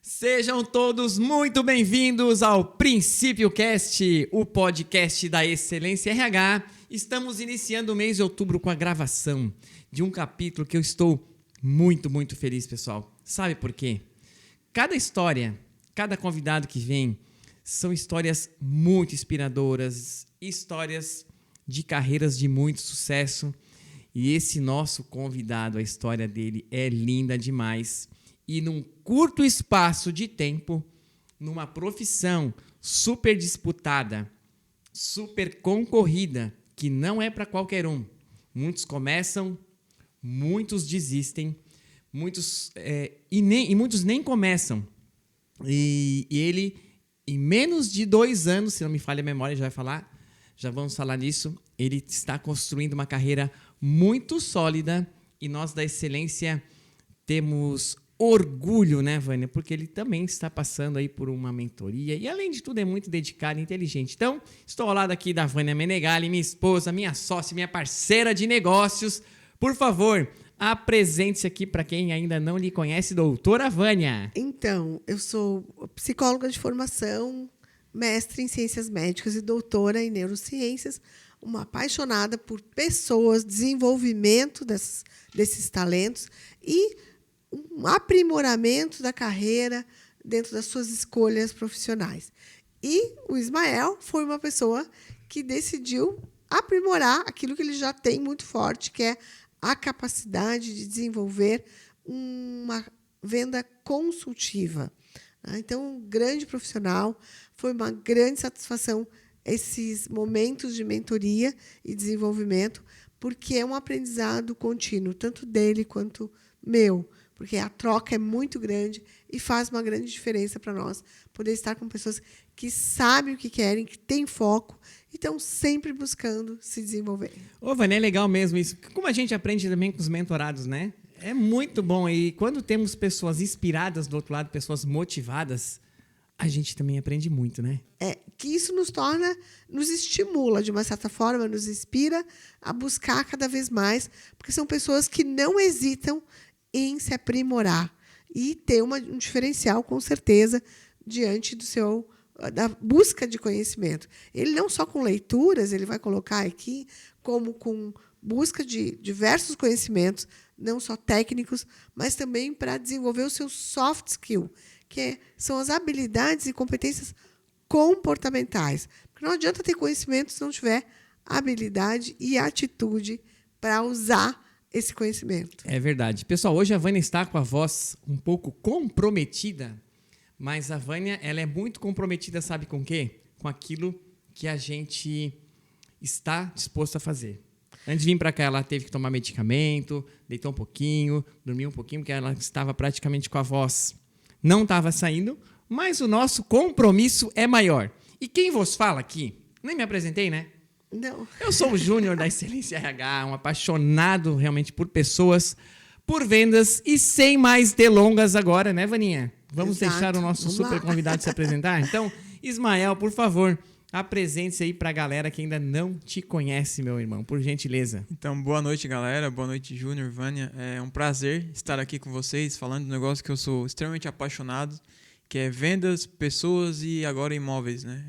Sejam todos muito bem-vindos ao Princípio Cast, o podcast da Excelência RH. Estamos iniciando o mês de outubro com a gravação de um capítulo que eu estou muito feliz, pessoal. Sabe por quê? Cada história, cada convidado que vem, são histórias muito inspiradoras, histórias de carreiras de muito sucesso. E esse nosso convidado, a história dele é linda demais. E num curto espaço de tempo, numa profissão super disputada, super concorrida, que não é para qualquer um. Muitos começam, muitos desistem, muitos nem começam. E ele, em menos de 2 anos, se não me falha a memória, já vamos falar nisso, ele está construindo uma carreira muito sólida e nós da Excelência temos orgulho, né, Vânia? Porque ele também está passando aí por uma mentoria e, além de tudo, é muito dedicado e inteligente. Então, estou ao lado aqui da Vânia Menegali, minha esposa, minha sócia, minha parceira de negócios. Por favor, apresente-se aqui para quem ainda não lhe conhece, doutora Vânia. Então, eu sou psicóloga de formação, mestre em ciências médicas e doutora em neurociências, uma apaixonada por pessoas, desenvolvimento desses talentos e um aprimoramento da carreira dentro das suas escolhas profissionais. E o Ismael foi uma pessoa que decidiu aprimorar aquilo que ele já tem muito forte, que é a capacidade de desenvolver uma venda consultiva. Então, um grande profissional, foi uma grande satisfação esses momentos de mentoria e desenvolvimento, porque é um aprendizado contínuo, tanto dele quanto meu, porque a troca é muito grande e faz uma grande diferença para nós poder estar com pessoas que sabem o que querem, que têm foco e estão sempre buscando se desenvolver. Ô, Vânia, é legal mesmo isso. Como a gente aprende também com os mentorados, né? É muito bom. E quando temos pessoas inspiradas do outro lado, pessoas motivadas, a gente também aprende muito, né? Que isso nos estimula, de uma certa forma, nos inspira a buscar cada vez mais, porque são pessoas que não hesitam em se aprimorar e ter um diferencial, com certeza, diante da busca de conhecimento. Ele não só com leituras, ele vai colocar aqui, como com busca de diversos conhecimentos, não só técnicos, mas também para desenvolver o seu soft skill, que são as habilidades e competências comportamentais. Porque não adianta ter conhecimento se não tiver habilidade e atitude para usar esse conhecimento. É verdade. Pessoal, hoje a Vânia está com a voz um pouco comprometida, mas a Vânia, ela é muito comprometida, sabe com o quê? Com aquilo que a gente está disposto a fazer. Antes de vir para cá, ela teve que tomar medicamento, deitou um pouquinho, dormiu um pouquinho, porque ela estava praticamente com a voz. Não estava saindo, mas o nosso compromisso é maior. E quem vos fala aqui? Nem me apresentei, né? Não. Eu sou o Júnior da Excelência RH, um apaixonado realmente por pessoas, por vendas e sem mais delongas agora, né, Vaninha? Vamos deixar o nosso super convidado se apresentar? Então, Ismael, por favor, apresente-se aí para a galera que ainda não te conhece, meu irmão, por gentileza. Então, boa noite, galera. Boa noite, Júnior, Vânia. É um prazer estar aqui com vocês, falando de um negócio que eu sou extremamente apaixonado, que é vendas, pessoas e agora imóveis, né?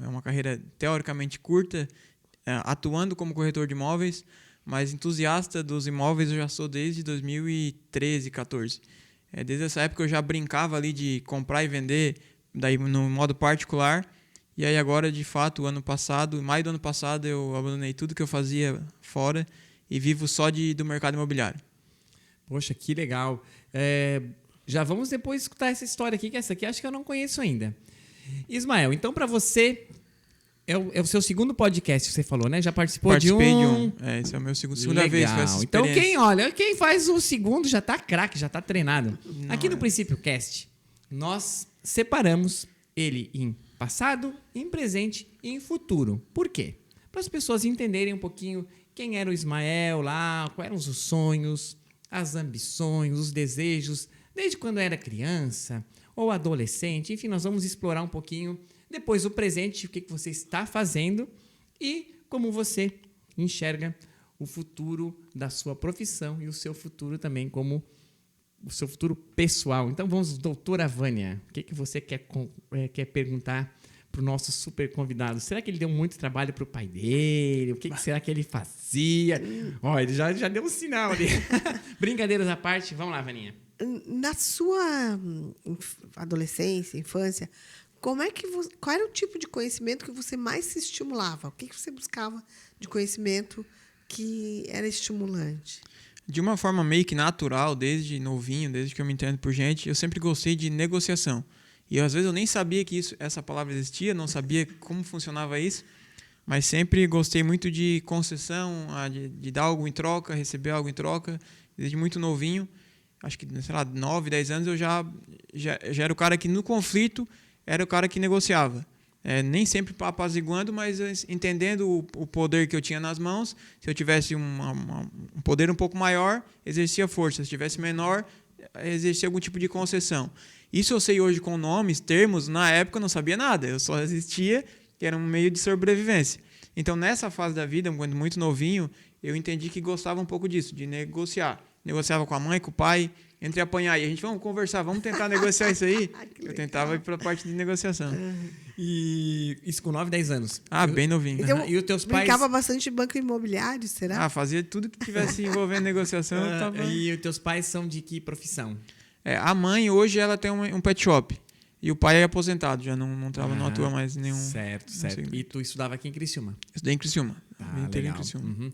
É uma carreira teoricamente curta, atuando como corretor de imóveis, mas entusiasta dos imóveis eu já sou desde 2013, 14. Desde essa época eu já brincava ali de comprar e vender, daí no modo particular. E aí agora, de fato, maio do ano passado, eu abandonei tudo que eu fazia fora e vivo só do mercado imobiliário. Poxa, que legal. Já vamos depois escutar essa história aqui, que essa aqui acho que eu não conheço ainda. Ismael, então para você, é o seu segundo podcast que você falou, né? Já participei de um. Esse é o meu segunda vez com essa Então experiência. quem faz o segundo já tá craque, já tá treinado. Não, aqui no Princípio Cast, nós separamos ele em passado, em presente e em futuro. Por quê? Para as pessoas entenderem um pouquinho quem era o Ismael lá, quais eram os sonhos, as ambições, os desejos, desde quando era criança ou adolescente. Enfim, nós vamos explorar um pouquinho depois o presente, o que você está fazendo e como você enxerga o futuro da sua profissão e o seu futuro também como seu futuro pessoal. Então vamos, doutora Vânia, o que você quer perguntar para o nosso super convidado? Será que ele deu muito trabalho para o pai dele? O que será que ele fazia? Ó, ele já deu um sinal ali. Brincadeiras à parte, vamos lá, Vaninha. Na sua adolescência, infância, qual era o tipo de conhecimento que você mais se estimulava? O que você buscava de conhecimento que era estimulante? De uma forma meio que natural, desde novinho, desde que eu me entendo por gente, eu sempre gostei de negociação. E às vezes eu nem sabia que essa palavra existia, não sabia como funcionava isso, mas sempre gostei muito de concessão, de dar algo em troca, receber algo em troca. Desde muito novinho, acho que, sei lá, 9, 10 anos, eu já era o cara que no conflito era o cara que negociava. Nem sempre apaziguando, mas entendendo o poder que eu tinha nas mãos. Se eu tivesse um poder um pouco maior, exercia força. Se tivesse menor, exercia algum tipo de concessão. Isso eu sei hoje com nomes, termos. Na época eu não sabia nada. Eu só existia, que era um meio de sobrevivência. Então, nessa fase da vida, quando muito novinho, eu entendi que gostava um pouco disso, de negociar. Negociava com a mãe, com o pai, entre apanhar. E a gente, vamos conversar, vamos tentar negociar isso aí. Eu tentava ir para a parte de negociação. E isso com 9, 10 anos. Bem novinho. Então, e os teus pais... brincava bastante de banco imobiliário, será? Fazia tudo que tivesse envolvendo negociação. Eu tava... E os teus pais são de que profissão? A mãe, hoje, ela tem um pet shop. E o pai é aposentado, já não atua mais em nenhum... Certo. E tu estudava aqui em Criciúma? Estudei em Criciúma. Legal. Em Criciúma. Uhum.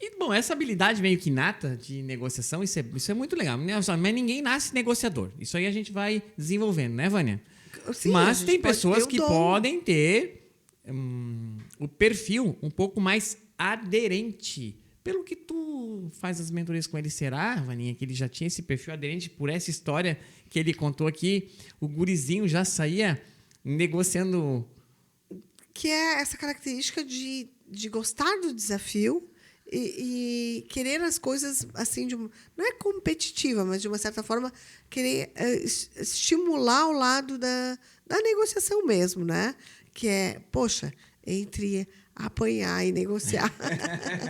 E, bom, essa habilidade meio que inata de negociação, isso é muito legal. Mas ninguém nasce negociador. Isso aí a gente vai desenvolvendo, né, Vânia? Sim, mas tem pessoas que dom. podem ter o perfil um pouco mais aderente. Pelo que tu faz as mentorias com ele, será, Vaninha, que ele já tinha esse perfil aderente por essa história que ele contou aqui? O gurizinho já saía negociando... Que é essa característica de gostar do desafio e querer as coisas assim, não é competitiva, mas de uma certa forma querer estimular o lado da negociação mesmo, né? Que é, poxa, entre apanhar e negociar,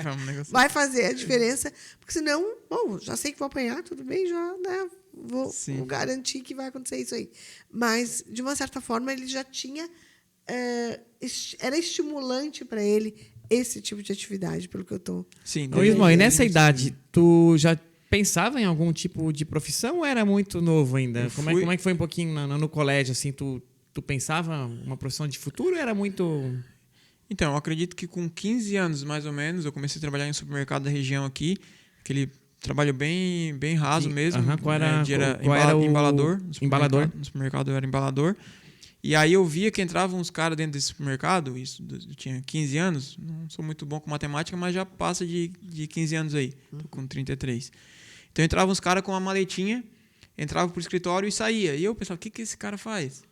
Vamos negociar. vai fazer a diferença, porque senão, bom, já sei que vou apanhar, tudo bem, já, né? Vou garantir que vai acontecer isso aí. Mas, de uma certa forma, ele já tinha... era estimulante para ele esse tipo de atividade, pelo que eu estou... Sim. Ô, Ismael, e nessa idade, tu já pensava em algum tipo de profissão ou era muito novo ainda? Como é que foi um pouquinho no colégio? Assim, tu pensava uma profissão de futuro ou era muito... Então, eu acredito que com 15 anos, mais ou menos, eu comecei a trabalhar em um supermercado da região aqui, aquele trabalho bem raso mesmo. Qual era o... Embalador. Embalador. No supermercado eu era embalador. E aí eu via que entravam uns caras dentro desse supermercado, eu tinha 15 anos, não sou muito bom com matemática, mas já passa de 15 anos aí, tô com 33. Então entravam uns caras com uma maletinha, entrava pro escritório e saía. E eu pensava, o que esse cara faz?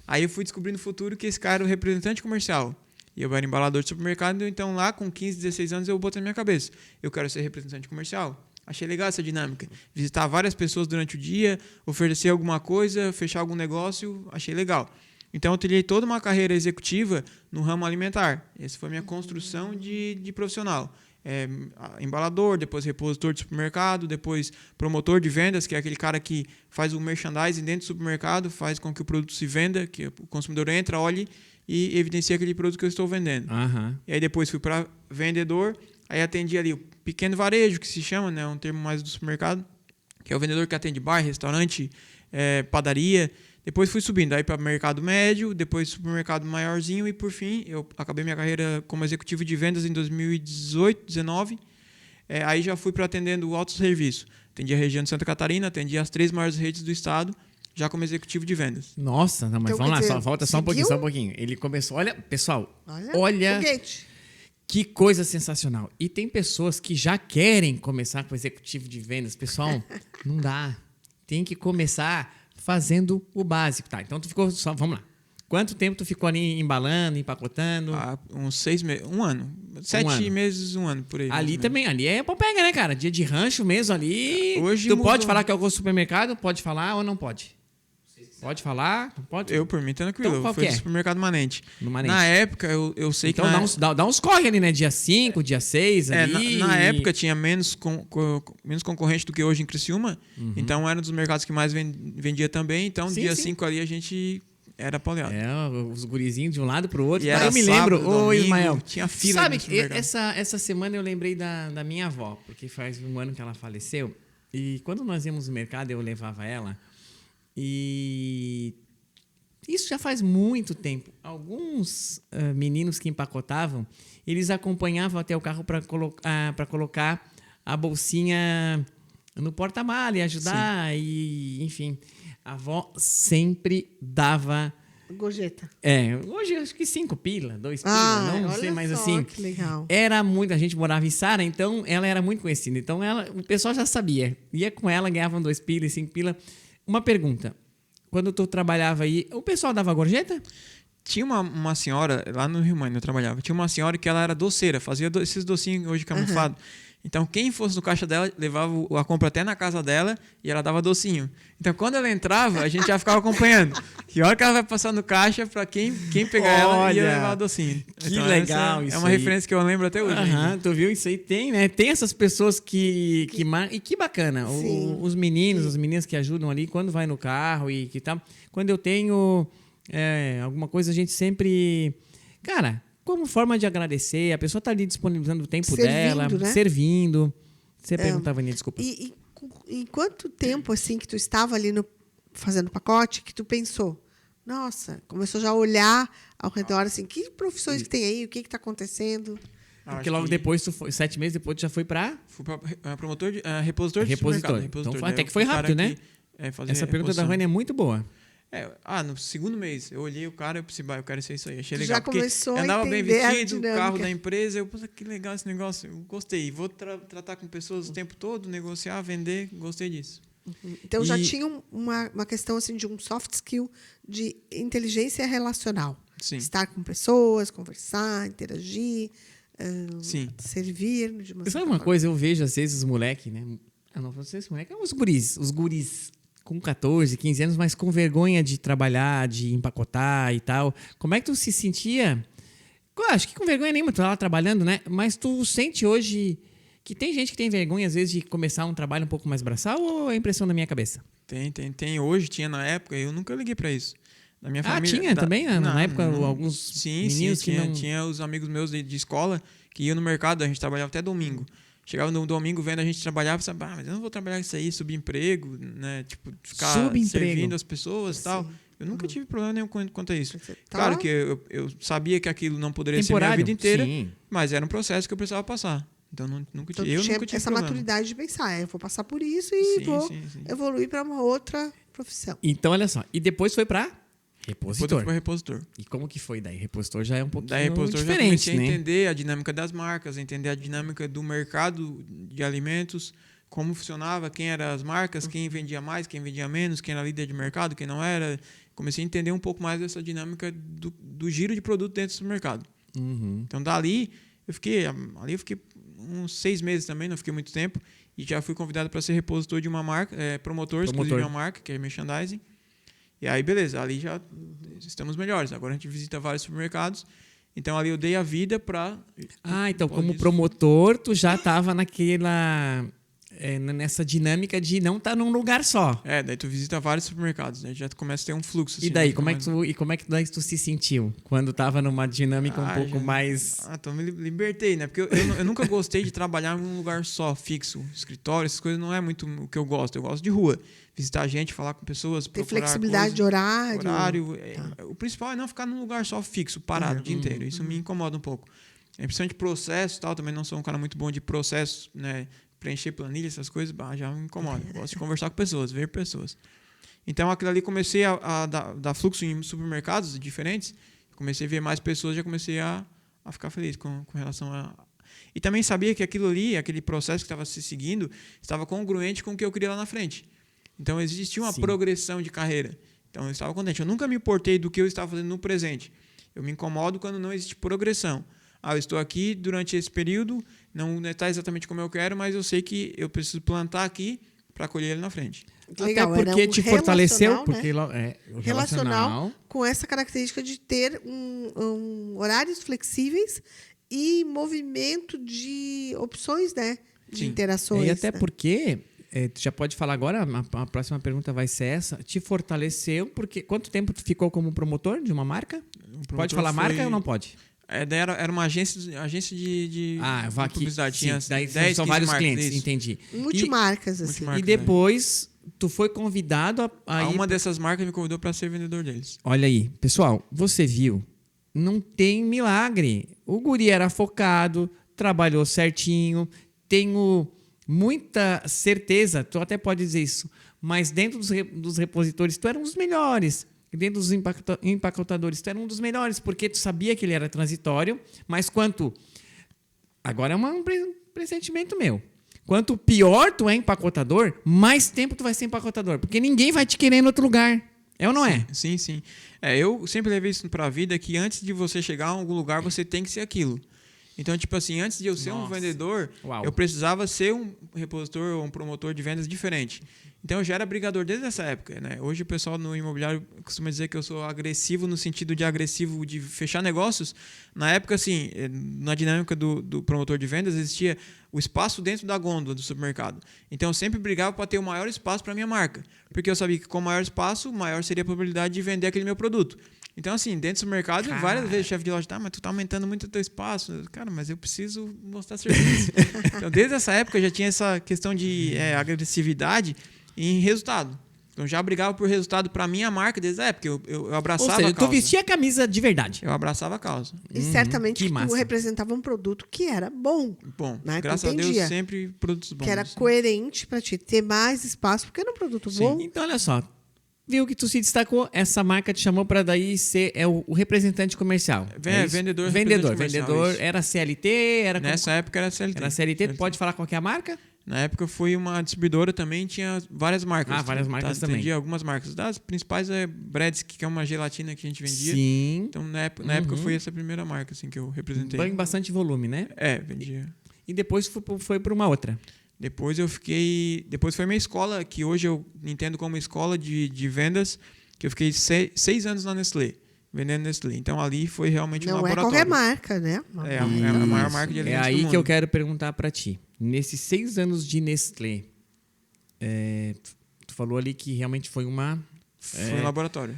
Aí eu fui descobrindo no futuro que esse cara era o representante comercial. E eu era embalador de supermercado, então lá com 15, 16 anos eu botei na minha cabeça, eu quero ser representante comercial. Achei legal essa dinâmica. Visitar várias pessoas durante o dia, oferecer alguma coisa, fechar algum negócio, achei legal. Então, eu trilhei toda uma carreira executiva no ramo alimentar. Essa foi a minha construção de profissional. Embalador, depois repositor de supermercado, depois promotor de vendas, que é aquele cara que faz o merchandising dentro do supermercado, faz com que o produto se venda, que o consumidor entra, olhe e evidencia aquele produto que eu estou vendendo. Uhum. E aí depois fui para vendedor, aí atendi ali o pequeno varejo, que se chama, né, um termo mais do supermercado, que é o vendedor que atende bar, restaurante, padaria. Depois fui subindo, aí para mercado médio, depois supermercado maiorzinho e, por fim, eu acabei minha carreira como executivo de vendas em 2018, 2019. Aí já fui para atendendo o autosserviço. Atendi a região de Santa Catarina, atendi as 3 maiores redes do estado, já como executivo de vendas. Nossa, não, mas Então, vamos quer lá, dizer, volta só um pouquinho. Ele começou, olha, pessoal, olha foguete. Que coisa sensacional. E tem pessoas que já querem começar com executivo de vendas. Pessoal, não dá. Tem que começar fazendo o básico. Tá, então tu ficou só, vamos lá. Quanto tempo tu ficou ali embalando, empacotando? Uns 6 meses, um ano. 7 meses, um ano, por aí. Ali também, ali é pega, né, cara? Dia de rancho mesmo ali. Hoje tu mudou. pode falar que é o supermercado? Pode falar ou não pode? Pode falar? Pode? Eu, por mim, tranquilo. Então, qual eu fui que é? do supermercado Manente. No Manente. Na época, eu sei Então que... dá uns corre ali, né? Dia 5, dia 6 ali. Na época tinha menos concorrente do que hoje em Criciúma. Então era um dos mercados que mais vendia também. Então, Sim, dia sim. 5 ali a gente era apoleado. Os gurizinhos de um lado pro outro. E Mas era eu me sábado, lembro, ô domingo, Ismael. tinha fila Sabe, no supermercado. essa semana eu lembrei da minha avó, porque faz um ano que ela faleceu. E quando nós íamos no mercado, eu levava ela. E isso já faz muito tempo. Alguns meninos que empacotavam, eles acompanhavam até o carro para colocar a bolsinha no porta-mala e ajudar. E, enfim, a avó sempre dava... Gorjeta. Hoje acho que 5 pila, 2 pila, não sei, mas só, assim... que legal. Era muito, a gente morava em Sara, então ela era muito conhecida. Então o pessoal já sabia. Ia com ela, ganhavam 2 pila e 5 pila. Uma pergunta. Quando tu trabalhava aí, o pessoal dava gorjeta? Tinha uma senhora, lá no Rio Mãe, eu trabalhava, tinha uma senhora que ela era doceira, fazia esses docinhos hoje camuflados. Então, quem fosse no caixa dela, levava a compra até na casa dela e ela dava docinho. Então, quando ela entrava, a gente já ficava acompanhando. Que hora que ela vai passar no caixa, para quem pegar ela ia levar o docinho. Que então, legal isso. É uma referência que eu lembro até hoje. Tu viu? Isso aí tem, né? Tem essas pessoas que e que bacana. Os meninos, as meninas que ajudam ali quando vai no carro e que tal. Quando eu tenho alguma coisa, a gente sempre... Cara... Como forma de agradecer, a pessoa está ali disponibilizando o tempo dela, né? Servindo. Você perguntava, Aninha, desculpa. E em quanto tempo, assim, que tu estava ali fazendo pacote, que tu pensou? Nossa, começou já a olhar ao redor, assim, que profissões que tem aí, o que está acontecendo? Porque logo depois, 7 meses depois, tu já foi para... Fui para promotor repositor de repositor. Repositor. Então, até que foi rápido, né? Essa pergunta da Rony é muito boa. No segundo mês, eu olhei o cara e pensei, eu quero ser isso aí. Achei Tu legal. já começou eu andava a bem entender vestido, a o carro dinâmica. da empresa. Eu pensei, que legal esse negócio. Eu gostei. Vou tratar com pessoas o tempo todo, negociar, vender. Gostei disso. Então, já tinha uma questão assim, de um soft skill de inteligência relacional. Sim. Estar com pessoas, conversar, interagir, Sim. servir. De uma Sabe uma coisa? Eu vejo, às vezes, os moleques, né? Não sei se moleque, os guris com 14, 15 anos, mas com vergonha de trabalhar, de empacotar e tal. Como é que tu se sentia? Acho que com vergonha nenhuma, tu tá lá trabalhando, né? Mas tu sente hoje que tem gente que tem vergonha, às vezes, de começar um trabalho um pouco mais braçal, ou é impressão da minha cabeça? Tem. Hoje, tinha na época, eu nunca liguei para isso. Na minha família, tinha também? Na época, alguns sim, meninos tinha, que não... tinha os amigos meus de escola que iam no mercado, a gente trabalhava até domingo. Chegava no domingo vendo a gente trabalhar, pensava, mas eu não vou trabalhar isso aí, subemprego, né? Tipo, ficar servindo as pessoas e tal. Eu nunca tive problema nenhum quanto a isso. Claro que eu sabia que aquilo não poderia ser minha vida inteira, mas era um processo que eu precisava passar. Então, nunca tive essa problema. maturidade de pensar, eu vou passar por isso e vou evoluir para uma outra profissão. Então, olha só. E depois foi para repositor. Foi para repositor. E como que foi daí? Repositor já é um pouquinho repositor diferente, já comecei né? a entender a dinâmica das marcas, entender a dinâmica do mercado de alimentos, como funcionava, quem eram as marcas, quem vendia mais, quem vendia menos, quem era líder de mercado, quem não era. Comecei a entender um pouco mais dessa dinâmica do giro de produto dentro do mercado. Então, dali, eu fiquei uns 6 meses também, não fiquei muito tempo, e já fui convidado para ser repositor de uma marca, promotor exclusivo de uma marca, que é merchandising. E aí, beleza, ali já estamos melhores. Agora a gente visita vários supermercados. Então, ali eu dei a vida para... então como promotor, tu já estava nessa dinâmica de não estar num lugar só. Daí tu visita vários supermercados, né? Já começa a ter um fluxo. Assim, e daí, como é que daí tu se sentiu? Quando estava numa dinâmica um pouco mais... Então me libertei, né? Porque eu nunca gostei de trabalhar em um lugar só, fixo. Escritório, essas coisas não é muito o que eu gosto. Eu gosto de rua. Visitar gente, falar com pessoas, ter flexibilidade de horário. O principal é não ficar num lugar só fixo, parado o dia inteiro. Isso me incomoda um pouco. É impressão de processo e tal. Também não sou um cara muito bom de processo, né? Preencher planilha, essas coisas, já me incomoda. Eu gosto de conversar com pessoas, ver pessoas. Então, aquilo ali comecei a dar fluxo em supermercados diferentes. Comecei a ver mais pessoas, já comecei a ficar feliz com relação a... E também sabia que aquilo ali, aquele processo que estava se seguindo, estava congruente com o que eu queria lá na frente. Então, existia uma progressão de carreira. Então, eu estava contente. Eu nunca me importei do que eu estava fazendo no presente. Eu me incomodo quando não existe progressão. Eu estou aqui durante esse período, não está exatamente como eu quero, mas eu sei que eu preciso plantar aqui para colher ele na frente. Legal, Até porque era um te fortaleceu, relacional, porque o relacional com essa característica de ter horários flexíveis e movimento de opções, né? De Sim. interações. E até né? porque, tu já pode falar agora, a próxima pergunta vai ser essa, te fortaleceu, porque quanto tempo tu ficou como promotor de uma marca? Pode falar marca ou não pode? Daí era uma agência de publicidade. Sim, Tinha daí 10, são 15 vários marcas, clientes, isso. entendi. Multimarcas, assim. Multimarcas. E depois, tu foi convidado a ir... Uma dessas marcas me convidou para ser vendedor deles. Olha aí, pessoal, você viu? Não tem milagre. O guri era focado, trabalhou certinho, tenho muita certeza, tu até pode dizer isso, mas dentro dos repositores, tu era um dos melhores. Dentro dos empacotadores, tu era um dos melhores, porque tu sabia que ele era transitório, mas agora é um pressentimento meu. Quanto pior tu é empacotador, mais tempo tu vai ser empacotador, porque ninguém vai te querer em outro lugar. É ou não é? Sim. Eu sempre levei isso para a vida, que antes de você chegar a algum lugar, você tem que ser aquilo. Então, tipo assim, antes de eu ser um vendedor, eu precisava ser um repositor ou um promotor de vendas diferente. Então, eu já era brigador desde essa época, né? Hoje, o pessoal no imobiliário costuma dizer que eu sou agressivo no sentido de agressivo de fechar negócios. Na época, assim, na dinâmica do promotor de vendas, existia o espaço dentro da gôndola do supermercado. Então, eu sempre brigava para ter o maior espaço para a minha marca. Porque eu sabia que com o maior espaço, maior seria a probabilidade de vender aquele meu produto. Então, assim, dentro do supermercado, várias vezes o chefe de loja, mas tu tá aumentando muito o teu espaço. Cara, mas eu preciso mostrar serviço. Então, desde essa época, eu já tinha essa questão de agressividade em resultado. Então, já brigava por resultado para minha marca desde a época. Eu abraçava Ou seja, a causa. tu vestia a camisa de verdade. Eu abraçava a causa. E certamente que tu massa. representava um produto que era bom. Bom, né? graças a Deus, sempre produtos bons. Que era coerente para ti ter mais espaço, porque era um produto bom. Então, olha só. Viu que tu se destacou, essa marca te chamou para daí ser o representante comercial. Vendedor. Vendedor. Era CLT? Nessa época era CLT. Era CLT. Pode falar qual que é a marca? Na época eu fui uma distribuidora também, tinha várias marcas. Várias marcas também. Vendia algumas marcas. Das principais é Bradsk, que é uma gelatina que a gente vendia. Sim. Então na época foi essa a primeira marca assim, que eu representei. Em bastante volume, né? Vendia. E depois foi para uma outra. Depois foi minha escola, que hoje eu entendo como escola de vendas, que eu fiquei 6 anos na Nestlé, vendendo Nestlé. Então ali foi realmente um laboratório. Não é qualquer marca, né? É a maior marca de alimentos do mundo. É aí que eu quero perguntar para ti. Nesses 6 anos de Nestlé, tu falou ali que realmente foi um laboratório.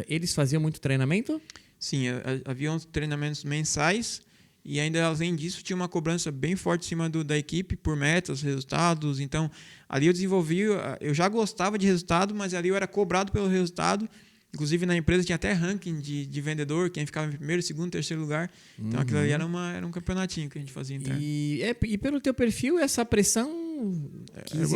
Eles faziam muito treinamento? Sim, havia uns treinamentos mensais e ainda além disso tinha uma cobrança bem forte em cima da equipe por metas, resultados. Então ali eu já gostava de resultado, mas ali eu era cobrado pelo resultado. Inclusive, na empresa tinha até ranking de vendedor, quem ficava em primeiro, segundo, terceiro lugar. Então, aquilo ali era um campeonatinho que a gente fazia interno. E pelo teu perfil, essa pressão...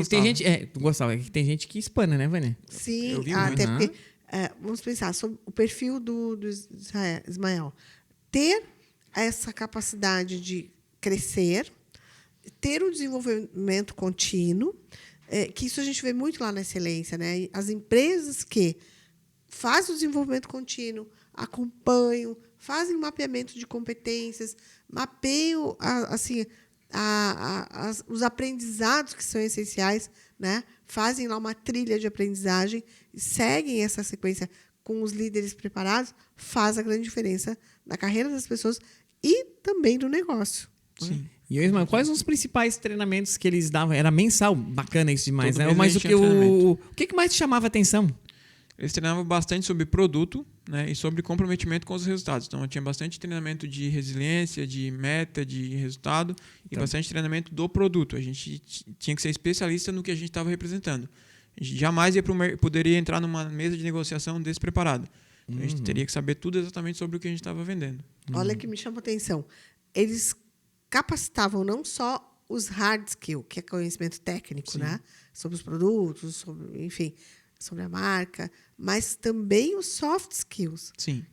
Tem gente... tu gostava. Tem gente que espana, né, Vânia? Sim, Eu vi até muito. porque... vamos pensar sobre o perfil do Ismael. Ter essa capacidade de crescer, ter um desenvolvimento contínuo, que isso a gente vê muito lá na excelência, né? As empresas que fazem o desenvolvimento contínuo, acompanham, fazem mapeamento de competências, mapeiam os aprendizados que são essenciais, né? Fazem lá uma trilha de aprendizagem, seguem essa sequência com os líderes preparados, faz a grande diferença na carreira das pessoas e também no negócio. Sim. E Ismael, quais são os principais treinamentos que eles davam? Era mensal, bacana isso demais, Todo né? Mas mês tinha o que mais te chamava a atenção? Eles treinavam bastante sobre produto, né, e sobre comprometimento com os resultados. Então, eu tinha bastante treinamento de resiliência, de meta, de resultado e bastante treinamento do produto. A gente tinha que ser especialista no que a gente estava representando. A gente jamais poderia entrar numa mesa de negociação despreparado. Então, a gente teria que saber tudo exatamente sobre o que a gente estava vendendo. Olha que me chama a atenção. Eles capacitavam não só os hard skills, que é conhecimento técnico, né? Sobre os produtos, sobre a marca, mas também os soft skills. Sim.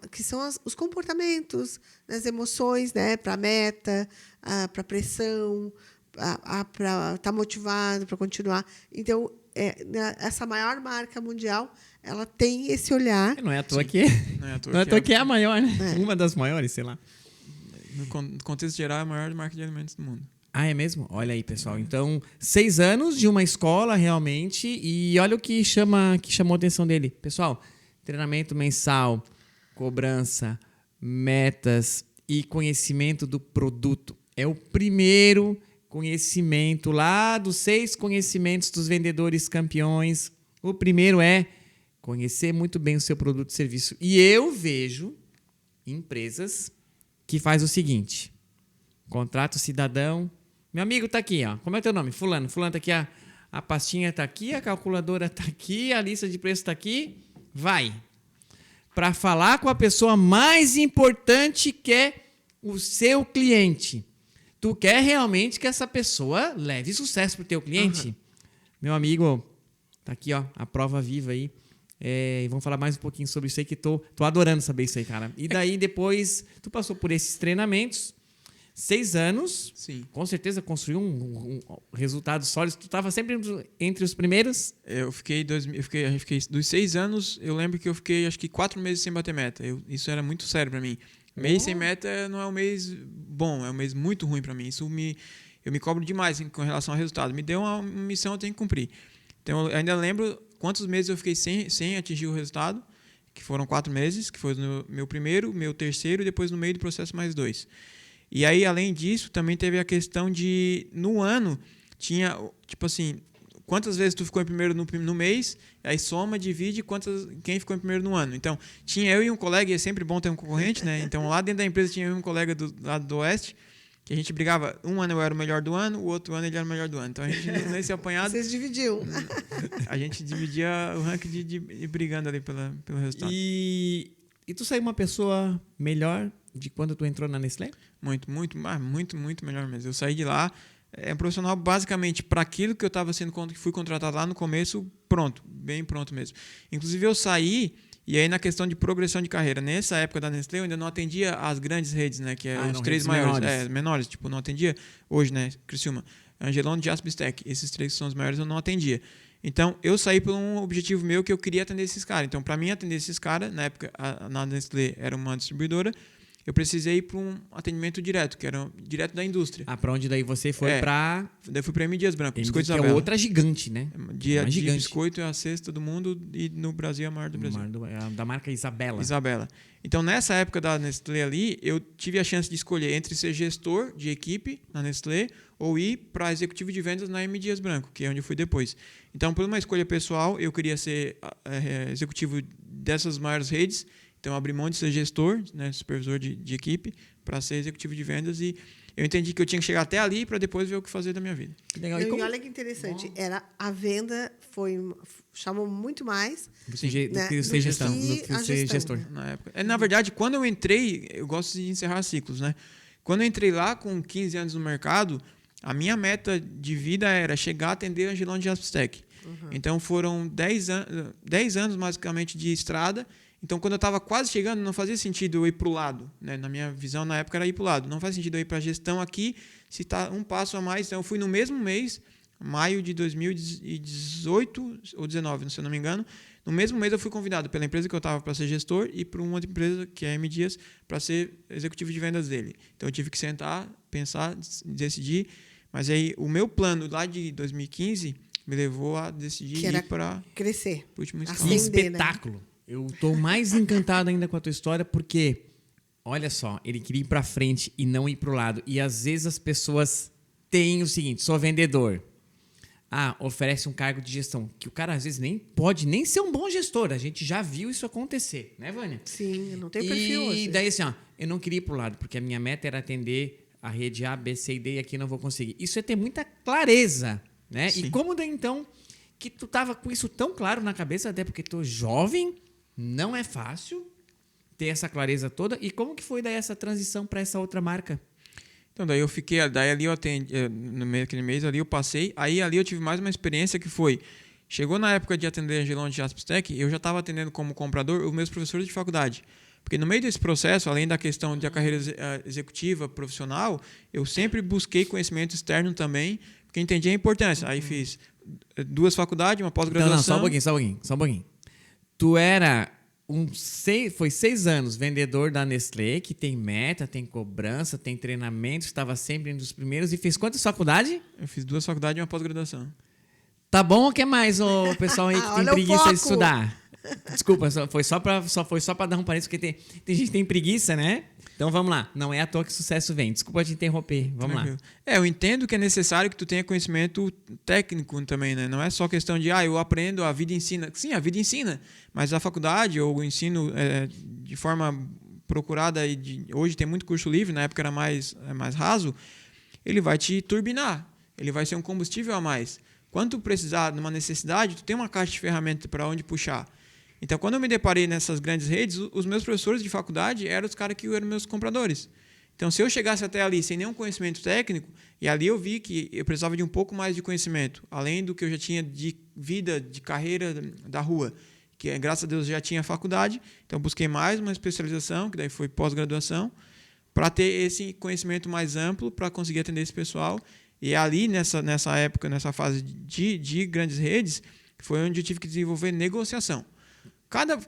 Que são os comportamentos, as emoções, né? Para a meta, para a pressão, para estar motivado, para continuar. Então, essa maior marca mundial, ela tem esse olhar. Não é à toa que é a maior, né? Uma das maiores, sei lá. No contexto geral, é a maior marca de alimentos do mundo. Ah, é mesmo? Olha aí, pessoal. Então, 6 anos de uma escola, realmente. E olha o que chamou a atenção dele. Pessoal, treinamento mensal, cobrança, metas e conhecimento do produto. É o primeiro conhecimento lá dos 6 conhecimentos dos vendedores campeões. O primeiro é conhecer muito bem o seu produto e serviço. E eu vejo empresas que faz o seguinte: contrato cidadão. Meu amigo tá aqui, ó. Como é teu nome? Fulano. Fulano tá aqui, a pastinha tá aqui, a calculadora tá aqui, a lista de preço tá aqui. Vai. Para falar com a pessoa mais importante, que é o seu cliente. Tu quer realmente que essa pessoa leve sucesso pro teu cliente? Meu amigo, tá aqui, ó, a prova viva aí. Vamos falar mais um pouquinho sobre isso aí, que tô adorando saber isso aí, cara. E daí, depois, tu passou por esses treinamentos, 6 anos. Sim. Com certeza construiu um resultado sólido. Tu estava sempre entre os primeiros? Eu fiquei dos 6 anos, eu lembro que eu fiquei acho que 4 meses sem bater meta. Isso era muito sério para mim. Mês sem meta não é um mês bom, é um mês muito ruim para mim. Eu me cobro demais com relação ao resultado. Me deu uma missão, eu tenho que cumprir. Então, eu ainda lembro quantos meses eu fiquei sem atingir o resultado, que foram 4 meses, que foi no meu primeiro, meu terceiro, e depois no meio do processo mais 2. E aí, além disso, também teve a questão de, no ano, tinha, tipo assim, quantas vezes tu ficou em primeiro no mês, aí soma, divide quem ficou em primeiro no ano. Então, tinha eu e um colega, e é sempre bom ter um concorrente, né? Então, lá dentro da empresa tinha eu e um colega do lado do Oeste, que a gente brigava. Um ano eu era o melhor do ano, o outro ano ele era o melhor do ano. Então, a gente, nesse apanhado... Vocês dividiam. A gente dividia o ranking de brigando ali pelo resultado. E tu saiu uma pessoa melhor de quando tu entrou na Nestlé? Muito melhor mesmo. Eu saí de lá, um profissional basicamente para aquilo que eu estava fui contratado lá no começo, bem pronto mesmo. Inclusive eu saí, e aí na questão de progressão de carreira, nessa época da Nestlé eu ainda não atendia as grandes redes, né, que é os 3 maiores, menores, tipo, não atendia hoje, né, Criciúma, Angelone, Jasper, Stack, esses 3 que são os maiores eu não atendia. Então, eu saí por um objetivo meu que eu queria atender esses caras. Então, para mim atender esses caras, na época na Nestlé era uma distribuidora, eu precisei ir para um atendimento direto, que era direto da indústria. Para onde daí você foi para... Daí fui para M. Dias Branco, Biscoito que Isabela. é outra gigante, né? De biscoito é a sexta do mundo e no Brasil é a maior do Brasil. Da marca Isabela. Isabela. Então, nessa época da Nestlé ali, eu tive a chance de escolher entre ser gestor de equipe na Nestlé ou ir para executivo de vendas na M. Dias Branco, que é onde eu fui depois. Então, por uma escolha pessoal, eu queria ser executivo dessas maiores redes. Então, eu abri mão de ser gestor, né, supervisor de equipe, para ser executivo de vendas. E eu entendi que eu tinha que chegar até ali para depois ver o que fazer da minha vida. Legal. E olha que interessante. A venda chamou muito mais do que ser gestão. Do que ser gestor. Na época. Na verdade, quando eu entrei, eu gosto de encerrar ciclos, né? Quando eu entrei lá com 15 anos no mercado, a minha meta de vida era chegar a atender a Angelone de Aspstec. Então, foram 10 anos, basicamente, de estrada. Então, quando eu estava quase chegando, não fazia sentido eu ir para o lado. Né? Na minha visão, na época, era ir para o lado. Não faz sentido eu ir para a gestão aqui, se está um passo a mais. Então, eu fui no mesmo mês, maio de 2018 ou 2019, se eu não me engano. No mesmo mês, eu fui convidado pela empresa que eu estava para ser gestor e por uma outra empresa, que é a M. Dias, para ser executivo de vendas dele. Então, eu tive que sentar, pensar, decidir. Mas aí, o meu plano lá de 2015 me levou a decidir ir para... crescer. Para o último Que espetáculo. Né? Eu estou mais encantado ainda com a tua história, porque, olha só, ele queria ir para frente e não ir para o lado. E às vezes as pessoas têm o seguinte: sou vendedor. Oferece um cargo de gestão, que o cara às vezes nem pode nem ser um bom gestor. A gente já viu isso acontecer, né, Vânia? Sim, não tem perfil hoje. E daí assim, eu não queria ir para o lado, porque a minha meta era atender a rede A, B, C e D, e aqui não vou conseguir. Isso é ter muita clareza, né? Sim. E como daí, então, que tu tava com isso tão claro na cabeça, até porque tu jovem... Não é fácil ter essa clareza toda. E como que foi daí essa transição para essa outra marca? Então, daí eu fiquei... Daí ali eu atendi... Naquele mês ali eu passei. Aí ali eu tive mais uma experiência que foi... Chegou na época de atender a Angelone de Aspstec, eu já estava atendendo como comprador os meus professores de faculdade. Porque no meio desse processo, além da questão da carreira executiva, profissional, eu sempre busquei conhecimento externo também, porque entendi a importância. Aí fiz 2 faculdades, uma pós-graduação... Não, só um pouquinho. Tu era Foi 6 anos vendedor da Nestlé, que tem meta, tem cobrança, tem treinamento, estava sempre entre os primeiros. E fez quantas faculdades? Eu fiz 2 faculdades e uma pós-graduação. Tá bom ou quer mais, o pessoal aí que tem Olha o preguiça foco. de estudar? Desculpa, foi só pra dar um parênteses, porque tem gente que tem preguiça, né? Então vamos lá. Não é à toa que sucesso vem. Desculpa te interromper. Vamos lá. Eu entendo que é necessário que tu tenha conhecimento técnico também, né? Não é só questão de, eu aprendo, a vida ensina. Sim, a vida ensina, mas a faculdade ou o ensino de forma procurada, hoje tem muito curso livre, na época era mais raso, ele vai te turbinar, ele vai ser um combustível a mais. Quando tu precisar, numa necessidade, tu tem uma caixa de ferramentas para onde puxar. Então, quando eu me deparei nessas grandes redes, os meus professores de faculdade eram os caras que eram meus compradores. Então, se eu chegasse até ali sem nenhum conhecimento técnico, e ali eu vi que eu precisava de um pouco mais de conhecimento, além do que eu já tinha de vida, de carreira da rua, que graças a Deus já tinha faculdade, então busquei mais uma especialização, que daí foi pós-graduação, para ter esse conhecimento mais amplo, para conseguir atender esse pessoal. E ali, nessa época, nessa fase de grandes redes, foi onde eu tive que desenvolver negociação.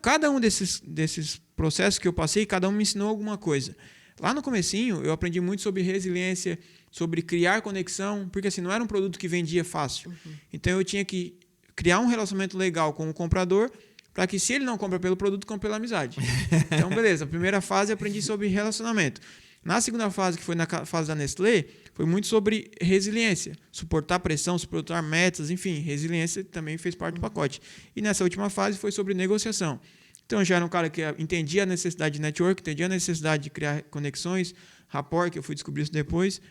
Cada um desses processos que eu passei, cada um me ensinou alguma coisa. Lá no comecinho, eu aprendi muito sobre resiliência, sobre criar conexão, porque assim, não era um produto que vendia fácil. Uhum. Então, eu tinha que criar um relacionamento legal com o comprador, para que se ele não compra pelo produto, compre pela amizade. Então, beleza. A primeira fase, eu aprendi sobre relacionamento. Na segunda fase, que foi na fase da Nestlé, foi muito sobre resiliência, suportar pressão, suportar metas, enfim, resiliência também fez parte do pacote. E nessa última fase foi sobre negociação. Então, eu já era um cara que entendia a necessidade de network, entendia a necessidade de criar conexões, rapport, que eu fui descobrir isso depois,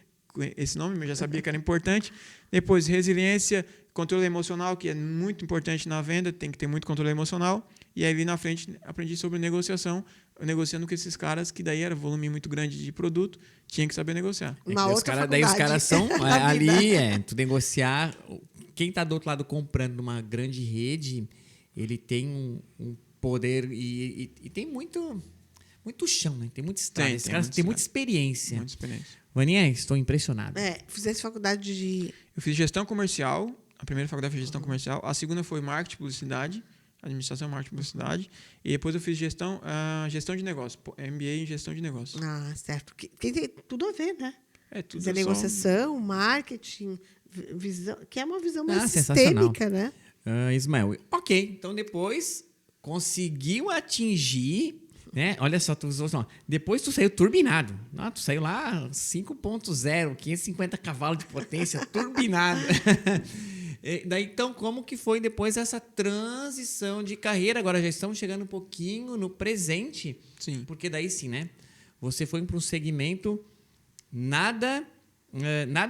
esse nome, mas já sabia que era importante. Depois, resiliência, controle emocional, que é muito importante na venda, tem que ter muito controle emocional. E aí, ali na frente, aprendi sobre negociação, negociando com esses caras, que daí era volume muito grande de produto, tinha que saber negociar. Daí os caras são ali, tu negociar. Quem está do outro lado comprando numa grande rede, ele tem um poder e tem muito chão, né? Tem muita estrada. Esses caras têm muita experiência. Muita experiência. Vaninha, estou impressionado. Fizesse faculdade de... Eu fiz gestão comercial. A primeira faculdade foi gestão comercial. A segunda foi marketing e publicidade. Administração, marketing e publicidade. E depois eu fiz gestão de negócio. MBA em gestão de negócio. Ah, certo. Que tem tudo a ver, né? Tudo Dizer, negociação, marketing, visão, que é uma visão mais sensacional. sistêmica, né? Ismael, ok. Então, depois conseguiu atingir... Né? Olha só, depois tu saiu turbinado. Tu saiu lá 5.0, 550 cavalos de potência, turbinado. Daí, então, como que foi depois essa transição de carreira? Agora já estamos chegando um pouquinho no presente. Sim. Porque daí sim, né? Você foi para um segmento nada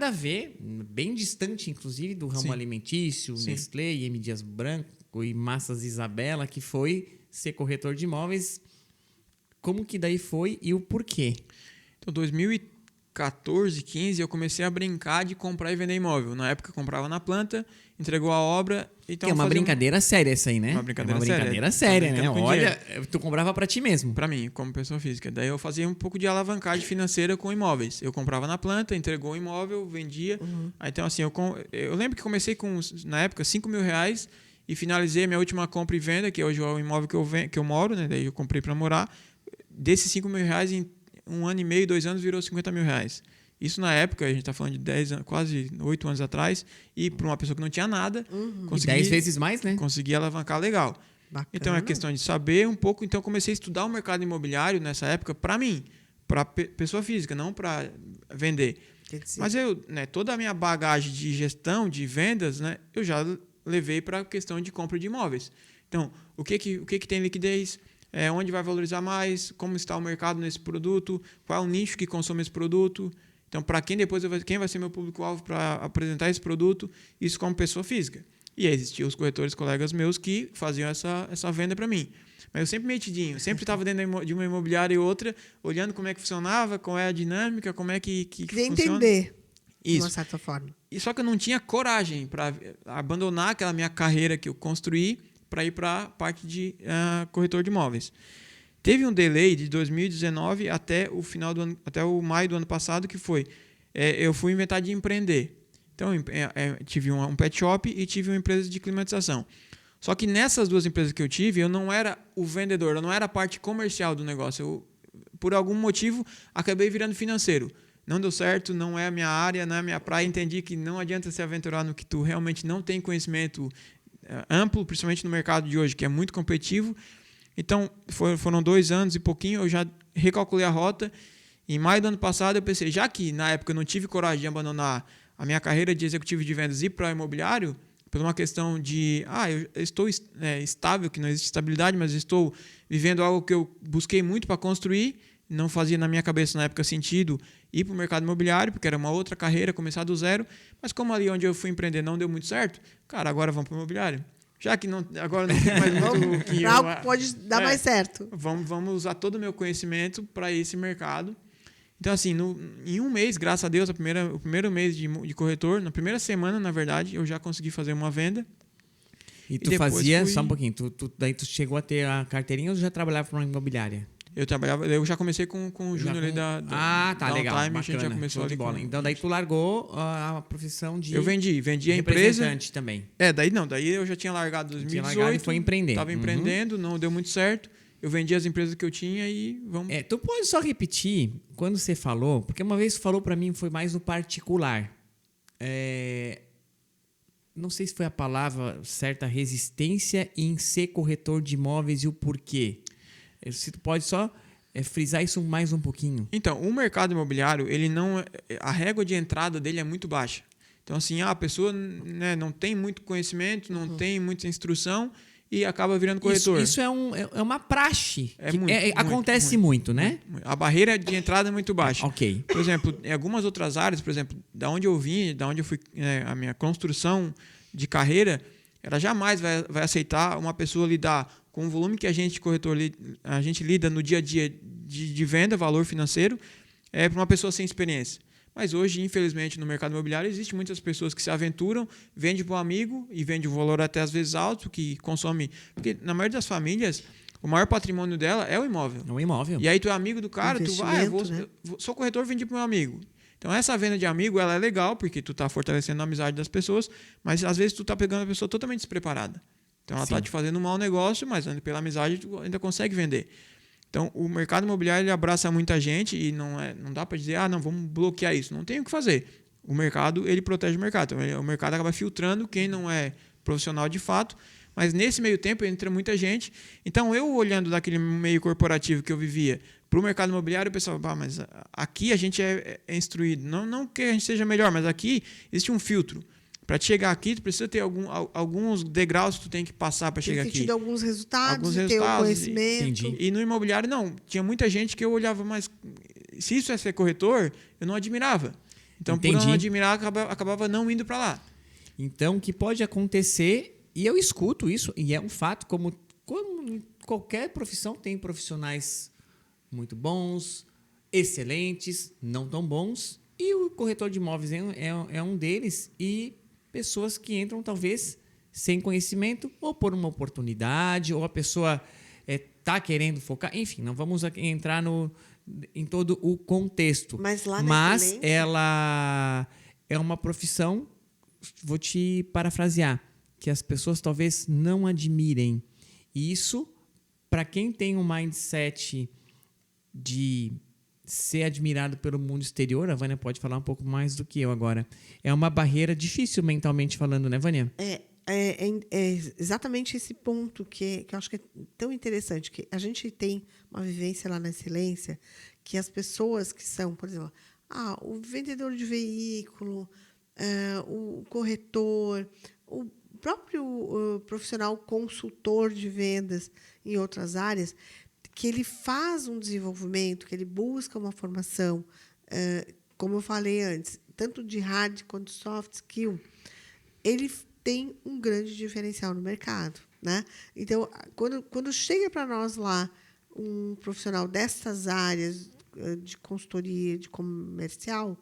a ver, bem distante, inclusive, do ramo alimentício, sim. Nestlé, M. Dias Branco e Massas Isabela, que foi ser corretor de imóveis. Como que daí foi e o porquê? Então, 2014, 15, eu comecei a brincar de comprar e vender imóvel. Na época, eu comprava na planta, entregou a obra... Então que é uma brincadeira séria essa aí, né? Uma brincadeira séria, né? Olha, tu comprava para ti mesmo. Para mim, como pessoa física. Daí eu fazia um pouco de alavancagem financeira com imóveis. Eu comprava na planta, entregou o imóvel, vendia. Uhum. Então, assim, eu lembro que comecei com, na época, R$5.000 e finalizei a minha última compra e venda, que hoje é o imóvel que eu moro, né? Daí eu comprei para morar. Desses R$5.000, em 1 ano e meio, 2 anos, virou R$50.000. Isso na época, a gente está falando de 10 anos, quase 8 anos atrás, e para uma pessoa que não tinha nada, consegui, e 10 vezes mais, né? Consegui alavancar legal. Bacana. Então é questão de saber um pouco. Então, comecei a estudar o mercado imobiliário nessa época para mim, para pessoa física, não para vender. Mas eu, né, toda a minha bagagem de gestão, de vendas, né, eu já levei para a questão de compra de imóveis. Então, o que tem liquidez? Onde vai valorizar mais, como está o mercado nesse produto, qual é o nicho que consome esse produto. Então, para quem vai ser meu público-alvo para apresentar esse produto, isso como pessoa física. E existiam os corretores colegas meus que faziam essa venda para mim. Mas eu sempre metidinho, sempre estava dentro de uma imobiliária e outra, olhando como é que funcionava, qual é a dinâmica, como é que queria funciona. Entender, isso. de uma certa forma. E só que eu não tinha coragem para abandonar aquela minha carreira que eu construí para ir para a parte de corretor de imóveis. Teve um delay de 2019 até o final do ano, até o maio do ano passado, que foi eu fui inventar de empreender. Então, tive um pet shop e tive uma empresa de climatização. Só que nessas duas empresas que eu tive, eu não era o vendedor, eu não era a parte comercial do negócio. Eu, por algum motivo, acabei virando financeiro. Não deu certo, não é a minha área, não é a minha praia. Entendi que não adianta se aventurar no que tu realmente não tem conhecimento amplo, principalmente no mercado de hoje, que é muito competitivo. Então, foram 2 anos e pouquinho, eu já recalculei a rota. Em maio do ano passado, eu pensei, já que na época eu não tive coragem de abandonar a minha carreira de executivo de vendas e ir para o imobiliário, por uma questão de, eu estou estável, que não existe estabilidade, mas estou vivendo algo que eu busquei muito para construir, não fazia na minha cabeça na época sentido ir para o mercado imobiliário, porque era uma outra carreira, começar do zero, mas como ali onde eu fui empreender não deu muito certo, cara, agora vamos para o imobiliário. Já que não, agora não tem mais muito que algo pode dar mais certo. Vamos usar todo o meu conhecimento para esse mercado. Então, assim, em um mês, graças a Deus, o primeiro mês de corretor, na primeira semana, na verdade, eu já consegui fazer uma venda. E tu fazia, só um pouquinho, daí tu chegou a ter a carteirinha ou já trabalhava para uma imobiliária? Eu já comecei com o Júnior ali da legal, Time, bacana, a gente já começou ali bola. Então daí tu largou a profissão de eu vendi a empresa. Representante também. Daí eu já tinha largado em 2018. Tinha largado e foi empreender. Estava empreendendo, não deu muito certo. Eu vendi as empresas que eu tinha e vamos... Tu pode só repetir quando você falou, porque uma vez você falou para mim, foi mais no particular. Não sei se foi a palavra certa, resistência em ser corretor de imóveis e o porquê. Se tu pode só frisar isso mais um pouquinho. Então, o mercado imobiliário, ele não, a régua de entrada dele é muito baixa. Então, assim, a pessoa, né, não tem muito conhecimento, não tem muita instrução e acaba virando corretor. Isso é uma praxe. Acontece muito, né? A barreira de entrada é muito baixa. Ok. Por exemplo, em algumas outras áreas, por exemplo, da onde eu vim, da onde eu fui, a minha construção de carreira, ela jamais vai aceitar uma pessoa lidar com o volume que a gente, corretor, a gente lida no dia a dia de venda, valor financeiro, para uma pessoa sem experiência. Mas hoje, infelizmente, no mercado imobiliário, existem muitas pessoas que se aventuram, vendem para um amigo e vendem um valor até às vezes alto, que consome... Porque na maioria das famílias, o maior patrimônio dela é o imóvel. É um imóvel. E aí tu é amigo do cara, tu vai, né? sou corretor, vendi para o meu amigo. Então essa venda de amigo, ela é legal, porque tu está fortalecendo a amizade das pessoas, mas às vezes tu está pegando a pessoa totalmente despreparada. Então ela está te fazendo um mau negócio, mas pela amizade tu ainda consegue vender. Então, o mercado imobiliário ele abraça muita gente e não dá para dizer, não, vamos bloquear isso. Não tem o que fazer. O mercado, ele protege o mercado. Então, o mercado acaba filtrando quem não é profissional de fato, mas nesse meio tempo entra muita gente. Então, eu olhando daquele meio corporativo que eu vivia para o mercado imobiliário, eu pensava, mas aqui a gente é instruído. Não que a gente seja melhor, mas aqui existe um filtro. Para chegar aqui, tu precisa ter alguns degraus que tu tem que passar para chegar aqui. Tem tido alguns resultados, ter o conhecimento. Entendi. E no imobiliário, não. Tinha muita gente que eu olhava, mas se isso é ser corretor, eu não admirava. Então, por não admirar, acabava não indo para lá. Então, o que pode acontecer, e eu escuto isso, e é um fato, como em qualquer profissão, tem profissionais muito bons, excelentes, não tão bons, e o corretor de imóveis é um deles, e pessoas que entram, talvez, sem conhecimento, ou por uma oportunidade, ou a pessoa está querendo focar. Enfim, não vamos entrar em todo o contexto. Mas ela é uma profissão, vou te parafrasear, que as pessoas talvez não admirem. E isso, para quem tem um mindset de ser admirado pelo mundo exterior, a Vânia pode falar um pouco mais do que eu agora. É uma barreira difícil mentalmente falando, né, Vânia? É exatamente esse ponto que eu acho que é tão interessante, que a gente tem uma vivência lá na Excelência, que as pessoas que são, por exemplo, o vendedor de veículo, o corretor, o próprio profissional consultor de vendas em outras áreas, que ele faz um desenvolvimento, que ele busca uma formação, como eu falei antes, tanto de hard quanto soft skill, ele tem um grande diferencial no mercado, né? Então, quando chega para nós lá um profissional dessas áreas de consultoria, de comercial,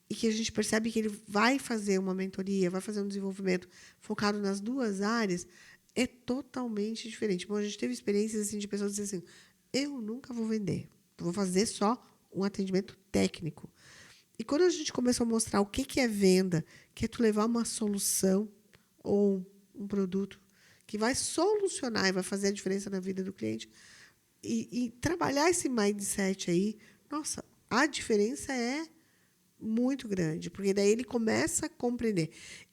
e que a gente percebe que ele vai fazer uma mentoria, vai fazer um desenvolvimento focado nas duas áreas, é totalmente diferente. Bom, a gente teve experiências assim, de pessoas dizendo assim, eu nunca vou vender, vou fazer só um atendimento técnico. E quando a gente começou a mostrar o que é venda, que é tu levar uma solução ou um produto que vai solucionar e vai fazer a diferença na vida do cliente, e trabalhar esse mindset aí, nossa, a diferença é muito grande, porque daí ele começa a compreender.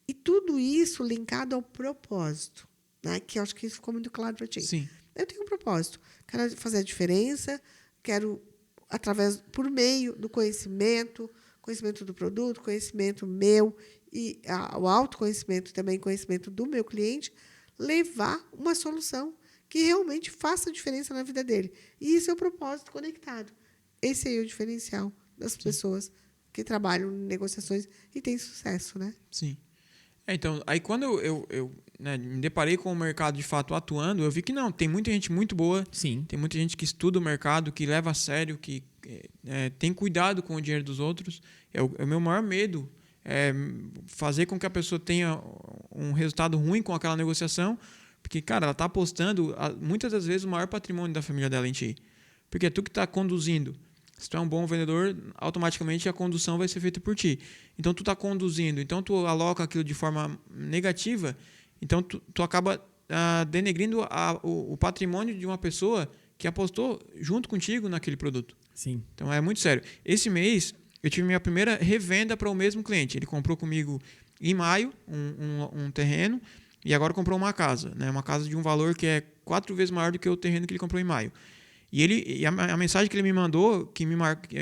E tudo isso linkado ao propósito, né? Que eu acho que isso ficou muito claro para ti. Sim. Eu tenho um propósito, quero fazer a diferença, quero, por meio do conhecimento do produto, conhecimento meu, e o autoconhecimento também, conhecimento do meu cliente, levar uma solução que realmente faça diferença na vida dele. E isso é o propósito conectado. Esse aí é o diferencial das pessoas que trabalham em negociações e têm sucesso, né? Sim. Então, aí quando eu né, me deparei com o mercado de fato atuando, eu vi que não, tem muita gente muito boa, Sim. tem muita gente que estuda o mercado, que leva a sério, que tem cuidado com o dinheiro dos outros. O meu maior medo é fazer com que a pessoa tenha um resultado ruim com aquela negociação, porque, cara, ela está apostando, muitas das vezes, o maior patrimônio da família dela em ti. Porque é tu que está conduzindo. Se tu é um bom vendedor, automaticamente a condução vai ser feita por ti. Então, tu está conduzindo. Então, tu aloca aquilo de forma negativa. Então, tu acaba denegrindo o patrimônio de uma pessoa que apostou junto contigo naquele produto. Sim. Então, é muito sério. Esse mês, eu tive minha primeira revenda para o mesmo cliente. Ele comprou comigo em maio um terreno e agora comprou uma casa. Né? Uma casa de um valor que é 4 vezes maior do que o terreno que ele comprou em maio. E a mensagem que ele me mandou, que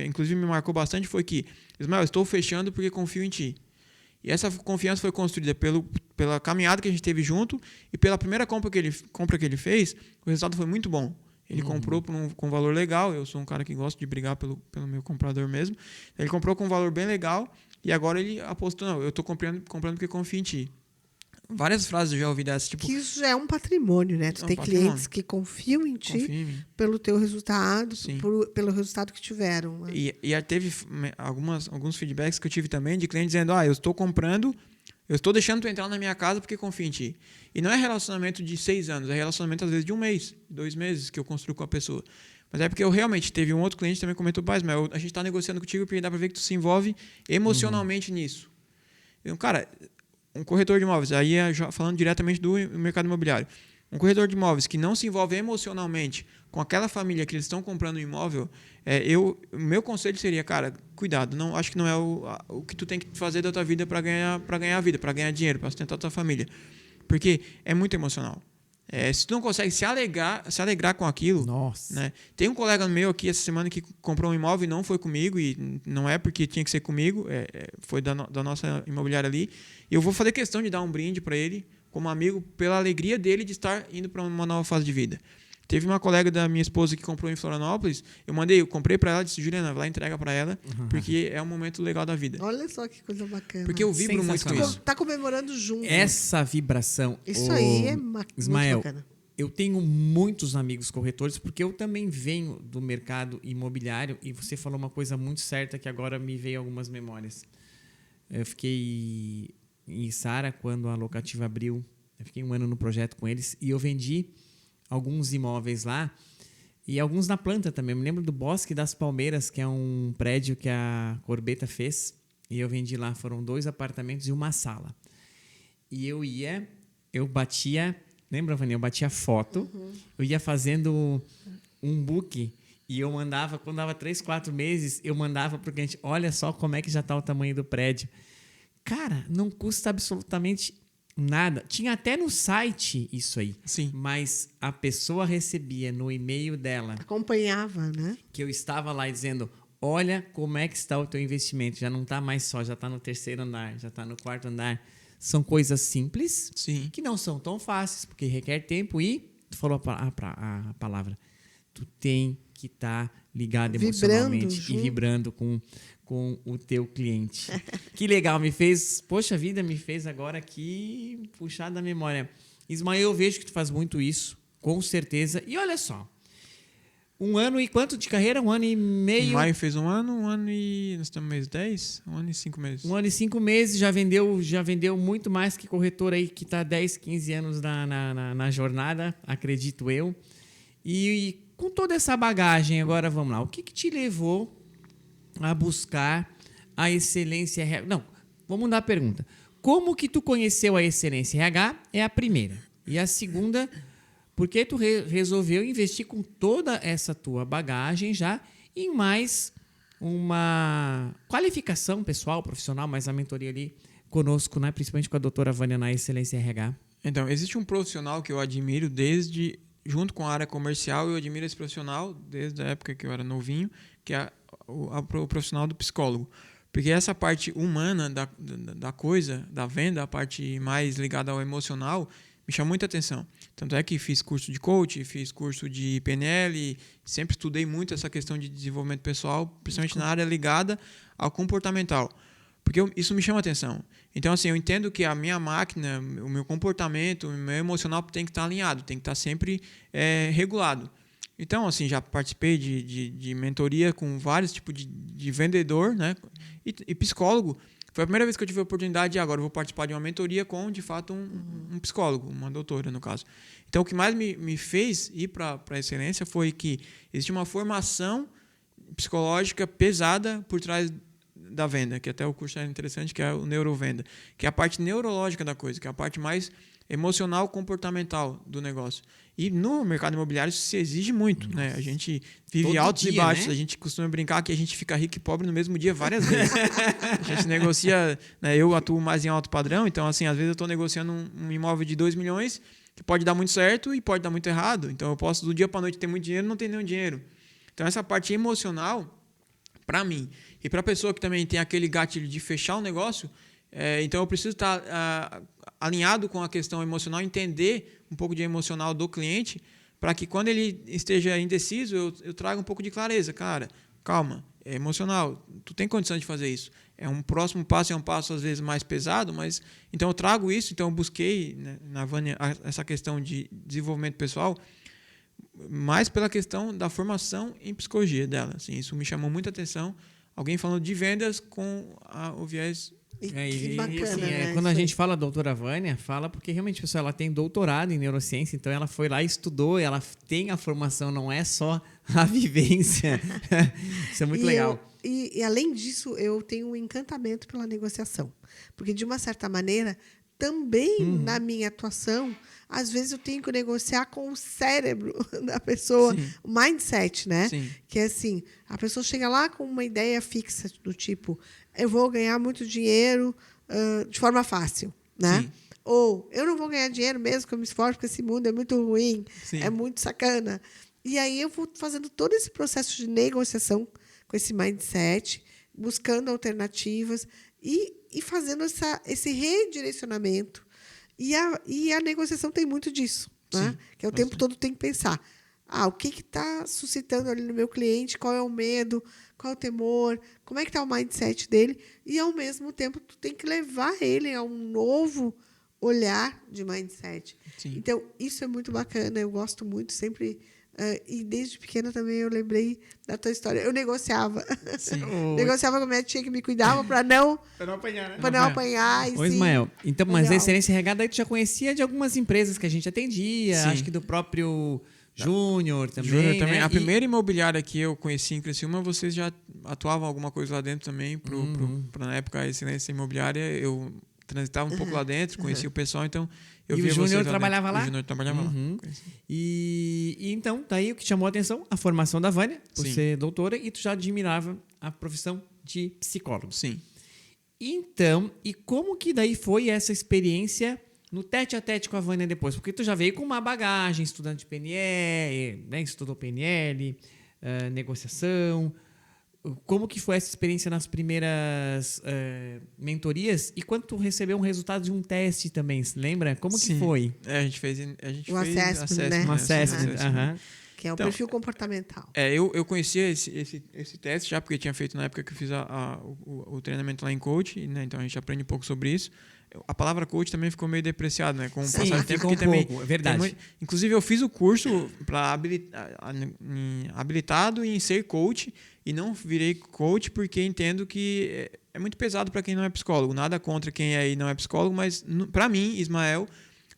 inclusive me marcou bastante, foi que: Ismael, estou fechando porque confio em ti. E essa confiança foi construída pela caminhada que a gente teve junto e pela primeira compra que ele fez, o resultado foi muito bom. Ele comprou com um valor legal, eu sou um cara que gosta de brigar pelo meu comprador mesmo. Ele comprou com um valor bem legal e agora ele apostou: não, eu estou comprando porque confio em ti. Várias frases eu já ouvi dessas, tipo... Que isso já é um patrimônio, né? Tu tem clientes que confiam em ti pelo teu resultado, pelo resultado que tiveram. Né? E teve alguns feedbacks que eu tive também de clientes dizendo: eu estou comprando, eu estou deixando tu entrar na minha casa porque confio em ti. E não é relacionamento de 6 anos, é relacionamento às vezes de 1 mês, 2 meses que eu construo com a pessoa. Mas é porque eu realmente teve um outro cliente que também comentou: mas a gente está negociando contigo porque dá para ver que tu se envolve emocionalmente nisso. Então, cara... Um corretor de imóveis, aí falando diretamente do mercado imobiliário, um corretor de imóveis que não se envolve emocionalmente com aquela família que eles estão comprando um imóvel, meu conselho seria: cara, cuidado, não, acho que não é o que tu tem que fazer da tua vida para ganhar vida, para ganhar dinheiro, para sustentar a tua família, porque é muito emocional. Se tu não consegue se alegrar com aquilo... Nossa. Né? Tem um colega meu aqui essa semana que comprou um imóvel e não foi comigo, e não é porque tinha que ser comigo, foi da nossa imobiliária ali. E eu vou fazer questão de dar um brinde para ele, como amigo, pela alegria dele de estar indo para uma nova fase de vida. Teve uma colega da minha esposa que comprou em Florianópolis, eu comprei para ela, disse: Juliana, vai lá, entrega para ela, porque é um momento legal da vida. Olha só que coisa bacana. Porque eu vibro muito com isso. Tá comemorando junto. Essa vibração. Isso aí é Ismael, muito bacana. Eu tenho muitos amigos corretores, porque eu também venho do mercado imobiliário, e você falou uma coisa muito certa que agora me veio algumas memórias. Eu fiquei em Sara quando a Locativa abriu, eu fiquei 1 ano no projeto com eles, e eu vendi alguns imóveis lá, e alguns na planta também. Eu me lembro do Bosque das Palmeiras, que é um prédio que a Corbeta fez, e eu vendi lá, foram 2 apartamentos e uma sala. E eu batia, lembra, Vânia? Eu batia foto, eu ia fazendo um book, e eu mandava, quando dava 3, 4 meses, eu mandava para o cliente: olha só como é que já está o tamanho do prédio. Cara, não custa absolutamente nada. Tinha até no site isso aí. Sim. Mas a pessoa recebia no e-mail dela... Acompanhava, né? Que eu estava lá dizendo: olha como é que está o teu investimento. Já não está mais só, já está no 3º andar, já está no 4º andar. São coisas simples, Sim. que não são tão fáceis, porque requer tempo e... Tu falou a palavra. Tu tem que estar ligado emocionalmente e vibrando com o teu cliente. Que legal, me fez agora aqui puxar da memória. Ismael, eu vejo que tu faz muito isso, com certeza. E olha só, 1 ano e quanto de carreira? 1 ano e meio? Em maio fez 1 ano, 1 ano e... Nós estamos no mês 10? 1 ano e 5 meses. 1 ano e 5 meses, já vendeu muito mais que corretor aí que está 10, 15 anos na jornada, acredito eu. E com toda essa bagagem, agora vamos lá. O que te levou a buscar a excelência RH? Não, vamos mudar a pergunta. Como que tu conheceu a excelência RH? É a primeira. E a segunda, por que tu resolveu investir com toda essa tua bagagem já em mais uma qualificação pessoal, profissional, mais a mentoria ali conosco, né? Principalmente com a doutora Vânia na Excelência RH. Então, existe um profissional que eu admiro junto com a área comercial, eu admiro esse profissional desde a época que eu era novinho, que é o profissional do psicólogo. Porque essa parte humana da coisa, da venda, a parte mais ligada ao emocional, me chama muita atenção. Tanto é que fiz curso de coach, fiz curso de PNL, sempre estudei muito essa questão de desenvolvimento pessoal, principalmente na área ligada ao comportamental. Porque isso me chama atenção. Então, assim, eu entendo que a minha máquina, o meu comportamento, o meu emocional tem que estar alinhado, tem que estar sempre regulado. Então, assim, já participei de mentoria com vários tipos de vendedor, né? E psicólogo. Foi a primeira vez que eu tive a oportunidade, e agora eu vou participar de uma mentoria com, de fato, um psicólogo, uma doutora, no caso. Então, o que mais me fez ir para a excelência foi que existe uma formação psicológica pesada por trás da venda, que até o curso é interessante, que é o neurovenda, que é a parte neurológica da coisa, que é a parte mais emocional, comportamental do negócio. E no mercado imobiliário isso se exige muito, né? A gente vive Todo altos dia, e baixos, né? A gente costuma brincar que a gente fica rico e pobre no mesmo dia várias vezes. A gente negocia, né? Eu atuo mais em alto padrão, então assim, às vezes eu estou negociando um imóvel de 2 milhões, que pode dar muito certo e pode dar muito errado. Então eu posso do dia para a noite ter muito dinheiro e não ter nenhum dinheiro. Então essa parte emocional, para mim, e para a pessoa que também tem aquele gatilho de fechar o negócio, então eu preciso estar alinhado com a questão emocional, entender um pouco de emocional do cliente, para que quando ele esteja indeciso, eu traga um pouco de clareza. Cara, calma, é emocional, tu tem condição de fazer isso. É um próximo passo, é um passo às vezes mais pesado, mas então eu trago isso, então eu busquei, né, na Vânia essa questão de desenvolvimento pessoal, mais pela questão da formação em psicologia dela. Assim, isso me chamou muita atenção. Alguém falando de vendas com o viés... Que bacana, assim, né? quando a Isso gente fala doutora Vânia, fala porque realmente, pessoal, ela tem doutorado em neurociência, então ela foi lá e estudou, ela tem a formação, não é só a vivência. Isso é muito legal. E além disso, eu tenho um encantamento pela negociação. Porque, de uma certa maneira, também na minha atuação, às vezes eu tenho que negociar com o cérebro da pessoa, Sim. o mindset, né? Sim. Que é assim, a pessoa chega lá com uma ideia fixa, do tipo, eu vou ganhar muito dinheiro de forma fácil, né? Sim. Ou eu não vou ganhar dinheiro mesmo que eu me esforço, porque esse mundo é muito ruim, Sim. é muito sacana. E aí eu vou fazendo todo esse processo de negociação com esse mindset, buscando alternativas e fazendo esse redirecionamento. E a negociação tem muito disso, né? Sim, Que é o bastante. tempo todo tem que pensar. O que está suscitando ali no meu cliente? Qual é o medo? Qual é o temor? Como é que está o mindset dele? E, ao mesmo tempo, tu tem que levar ele a um novo olhar de mindset. Sim. Então, isso é muito bacana. Eu gosto muito, sempre... e desde pequena também eu lembrei da tua história. Eu negociava. Sim. Negociava com a minha tia que me cuidava para não apanhar, né? apanhar. Ô, Ismael, então, mas a Legal. Excelência RH daí tu já conhecia de algumas empresas que a gente atendia, Sim. acho que do próprio Júnior também, Júnior também. né? A primeira imobiliária que eu conheci em Criciúma, vocês já atuavam alguma coisa lá dentro também, pra, na época, a Excelência Imobiliária, eu transitava um pouco lá dentro, conhecia o pessoal, então eu E via o Júnior vocês trabalhava lá? O Júnior trabalhava lá. E então, daí o que chamou a atenção, a formação da Vânia, por Sim. ser doutora, e tu já admirava a profissão de psicólogo. Sim. Então, e como que daí foi essa experiência no tete-a-tete com a Vânia depois? Porque tu já veio com uma bagagem, estudante de PNL, né? Estudou PNL, negociação. Como que foi essa experiência nas primeiras mentorias? E quando tu recebeu um resultado de um teste também, se lembra? Como que Sim. foi? A gente fez O assessment, né? Um assessment. Aham. Que é o Então, perfil comportamental. Eu conhecia esse teste já, porque tinha feito na época que eu fiz o treinamento lá em coach, né? Então a gente aprende um pouco sobre isso. A palavra coach também ficou meio depreciada, né? Com o Sim, passar do tempo, ficou que um também pouco, é verdade. inclusive eu fiz o curso para habilitado em ser coach e não virei coach porque entendo que é muito pesado para quem não é psicólogo. Nada contra quem aí não é psicólogo, mas para mim, Ismael,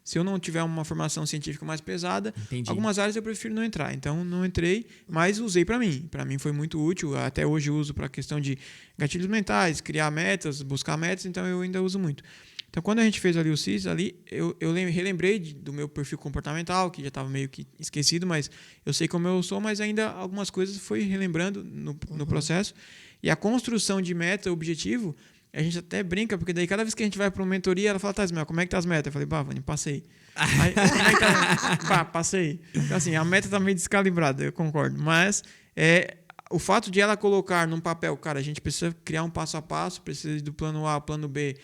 se eu não tiver uma formação científica mais pesada, Entendi. algumas áreas eu prefiro não entrar. Então, não entrei, mas usei para mim. Para mim foi muito útil. Até hoje uso para a questão de gatilhos mentais, criar metas, buscar metas. Então, eu ainda uso muito. Então, quando a gente fez ali o CIS, ali, eu relembrei do meu perfil comportamental, que já estava meio que esquecido, mas eu sei como eu sou, mas ainda algumas coisas fui relembrando no processo. E a construção de meta, objetivo, a gente até brinca, porque daí cada vez que a gente vai para uma mentoria, ela fala, tá, Ismael, como é que tá as metas? Eu falei, Vani, passei. Aí, como é que tá? Passei. Então, assim, a meta tá meio descalibrada, eu concordo. Mas o fato de ela colocar num papel, cara, a gente precisa criar um passo a passo, precisa do plano A, plano B,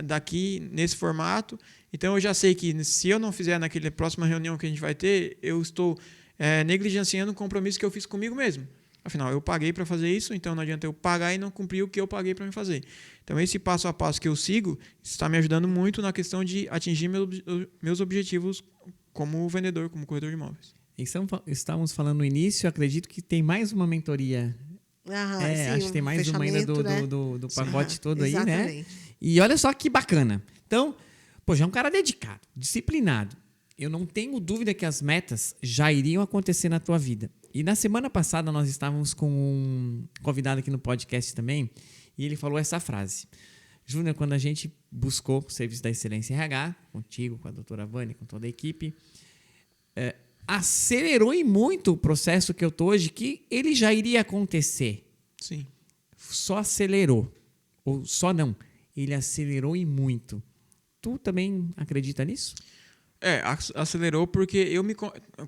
daqui, nesse formato. Então, eu já sei que se eu não fizer naquela próxima reunião que a gente vai ter, eu estou negligenciando o compromisso que eu fiz comigo mesmo. Afinal, eu paguei para fazer isso, então não adianta eu pagar e não cumprir o que eu paguei para me fazer. Então, esse passo a passo que eu sigo está me ajudando muito na questão de atingir meus objetivos como vendedor, como corretor de imóveis. Estávamos falando no início, acredito que tem mais uma mentoria. Sim, acho que tem mais uma ainda do pacote todo aí, né? E olha só que bacana. Então, já é um cara dedicado, disciplinado. Eu não tenho dúvida que as metas já iriam acontecer na tua vida. E na semana passada nós estávamos com um convidado aqui no podcast também, e ele falou essa frase. Júnior, quando a gente buscou o serviço da Excelência RH, contigo, com a doutora Vani, com toda a equipe, acelerou em muito o processo que eu estou hoje, que ele já iria acontecer. Sim. Só acelerou. Ou só não. Ele acelerou em muito. Tu também acredita nisso? Acelerou porque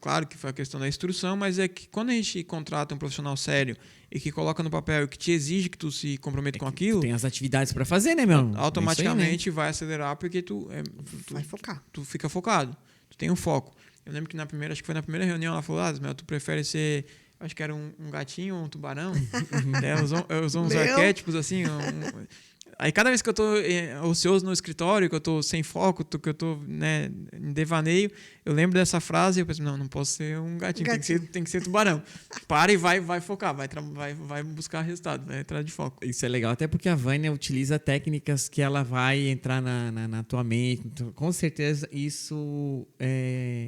claro que foi a questão da instrução, mas é que quando a gente contrata um profissional sério e que coloca no papel e que te exige que tu se comprometa com aquilo... Tu tem as atividades para fazer, né, meu? Automaticamente vai acelerar porque tu vai focar. Tu fica focado. Tu tem um foco. Eu lembro que acho que foi na primeira reunião, ela falou, tu prefere ser... Acho que era um gatinho ou um tubarão. Usou uns arquétipos assim... Aí cada vez que eu tô ocioso no escritório, que eu tô sem foco, que eu tô em devaneio, eu lembro dessa frase e eu penso, não posso ser um gatinho. Tem que ser tubarão. Para e vai focar, vai buscar resultado, vai entrar de foco. Isso é legal, até porque a Vânia utiliza técnicas que ela vai entrar na tua mente. Então, com certeza,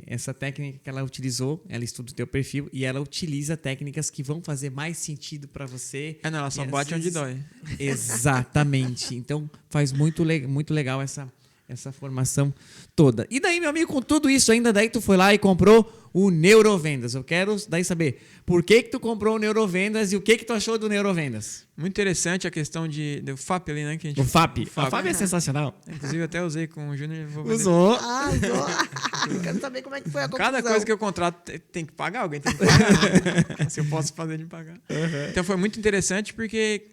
essa técnica que ela utilizou, ela estuda o teu perfil e ela utiliza técnicas que vão fazer mais sentido para você. Ela só bate onde dói. Exatamente. Então, faz muito legal essa formação toda. E daí, meu amigo, com tudo isso ainda, daí tu foi lá e comprou o Neurovendas. Eu quero daí saber por que tu comprou o Neurovendas e o que tu achou do Neurovendas. Muito interessante a questão do FAP ali, né? Que a gente o FAP. O FAP é sensacional. Inclusive, eu até usei com o Júnior. Usou. Eu quero saber como é que foi a conclusão. Cada coisa que eu contrato tem que pagar, alguém tem que pagar, né? Se eu posso fazer ele pagar. Uhum. Então, foi muito interessante porque